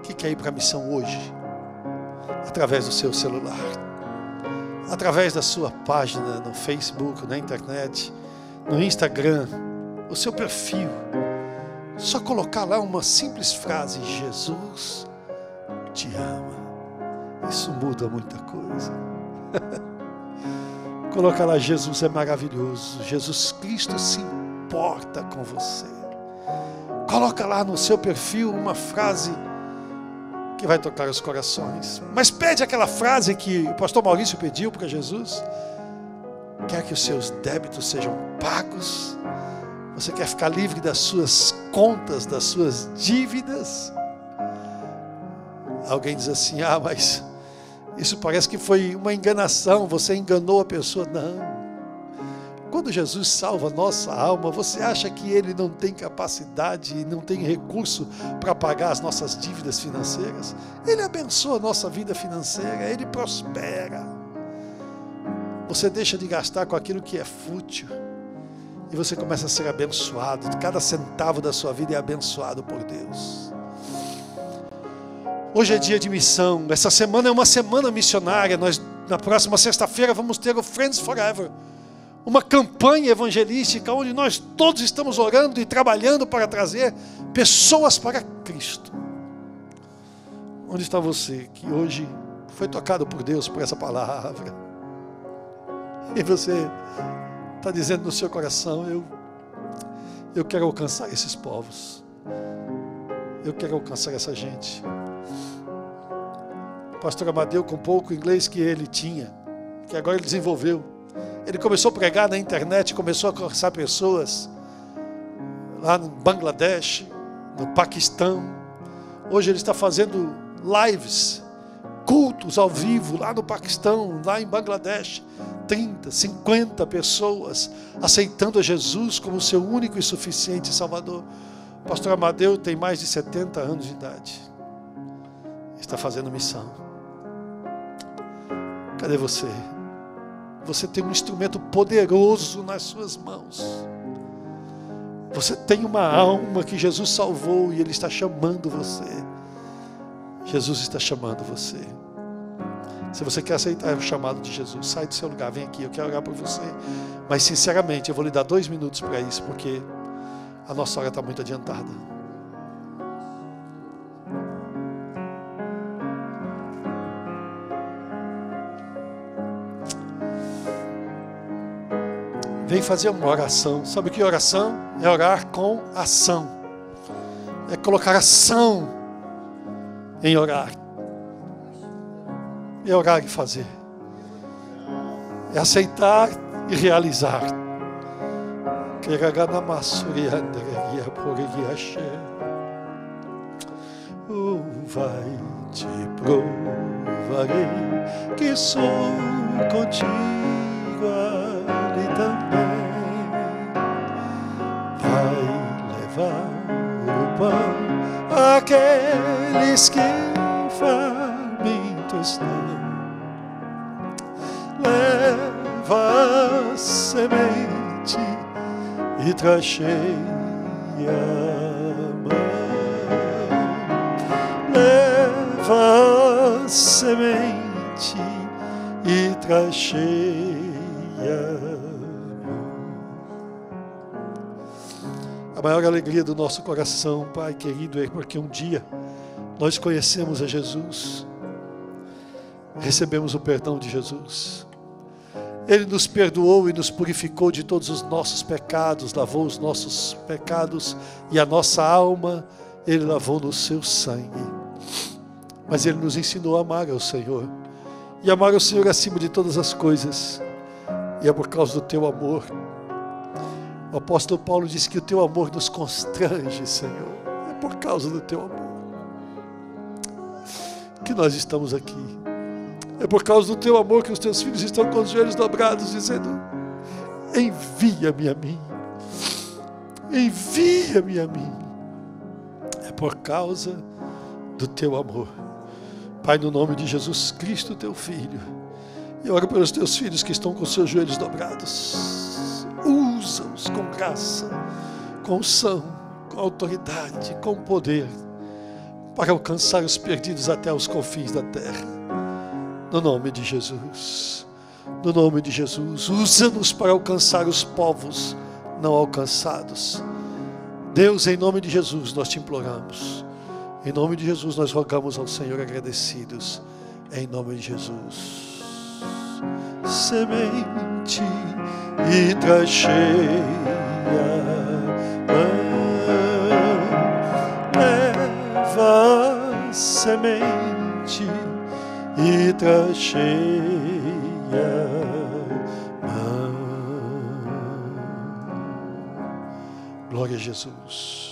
Que quer ir para a missão hoje? Através do seu celular, através da sua página no Facebook, na internet, no Instagram, o seu perfil. Só colocar lá uma simples frase: Jesus te ama. Isso muda muita coisa. Coloca lá: Jesus é maravilhoso, Jesus Cristo se importa com você. Coloca lá no seu perfil uma frase que vai tocar os corações. Mas pede aquela frase que o pastor Maurício pediu para Jesus. Quer que os seus débitos sejam pagos? Você quer ficar livre das suas contas, das suas dívidas? Alguém diz assim: ah, mas isso parece que foi uma enganação, você enganou a pessoa. Não. Quando Jesus salva a nossa alma, você acha que Ele não tem capacidade e não tem recurso para pagar as nossas dívidas financeiras? Ele abençoa a nossa vida financeira, Ele prospera. Você deixa de gastar com aquilo que é fútil e você começa a ser abençoado. Cada centavo da sua vida é abençoado por Deus. Hoje é dia de missão. Essa semana é uma semana missionária. Nós, na próxima sexta-feira, vamos ter o Friends Forever, uma campanha evangelística onde nós todos estamos orando e trabalhando para trazer pessoas para Cristo. Onde está você que hoje foi tocado por Deus por essa palavra? E você está dizendo no seu coração: eu quero alcançar esses povos. Eu quero alcançar essa gente. O pastor Amadeu, com pouco inglês que ele tinha, que agora ele desenvolveu, ele começou a pregar na internet, começou a alcançar pessoas lá no Bangladesh, no Paquistão. Hoje ele está fazendo lives, cultos ao vivo lá no Paquistão, lá em Bangladesh. 30, 50 pessoas aceitando a Jesus como seu único e suficiente Salvador. O pastor Amadeu tem mais de 70 anos de idade. Está fazendo missão. Cadê você? Você tem um instrumento poderoso nas suas mãos. Você tem uma alma que Jesus salvou e Ele está chamando você. Jesus está chamando você. Se você quer aceitar o chamado de Jesus, sai do seu lugar, vem aqui, eu quero orar por você. Mas sinceramente, eu vou lhe dar 2 minutos para isso, porque a nossa hora está muito adiantada. Vem fazer uma oração. Sabe o que é oração? É orar com ação. É colocar ação em orar. É orar e fazer. É aceitar e realizar. Vai te provarei que sou contigo ali também. Vai levar o pão àqueles que famintos estão. Leva a semente e traz cheia a mão. Leva a semente e traz cheia a mão. A maior alegria do nosso coração, Pai querido, é porque um dia nós conhecemos a Jesus, recebemos o perdão de Jesus. Ele nos perdoou e nos purificou de todos os nossos pecados, lavou os nossos pecados e a nossa alma, Ele lavou no seu sangue. mas Ele nos ensinou a amar ao Senhor. E amar ao Senhor acima de todas as coisas. E é por causa do Teu amor. O apóstolo Paulo disse que o Teu amor nos constrange, Senhor. É por causa do Teu amor que nós estamos aqui. É por causa do Teu amor que os Teus filhos estão com os joelhos dobrados, dizendo: envia-me a mim. Envia-me a mim. É por causa do Teu amor. Pai, no nome de Jesus Cristo, Teu Filho, eu oro pelos Teus filhos que estão com os seus joelhos dobrados. Usa-os com graça, com unção, com autoridade, com poder, para alcançar os perdidos até os confins da terra. No nome de Jesus. No nome de Jesus. Usa-nos para alcançar os povos não alcançados. Deus, em nome de Jesus, nós Te imploramos. Em nome de Jesus, nós rogamos ao Senhor agradecidos. Em nome de Jesus. Semente e tracheia, leva semente e tracheia, glória a Jesus.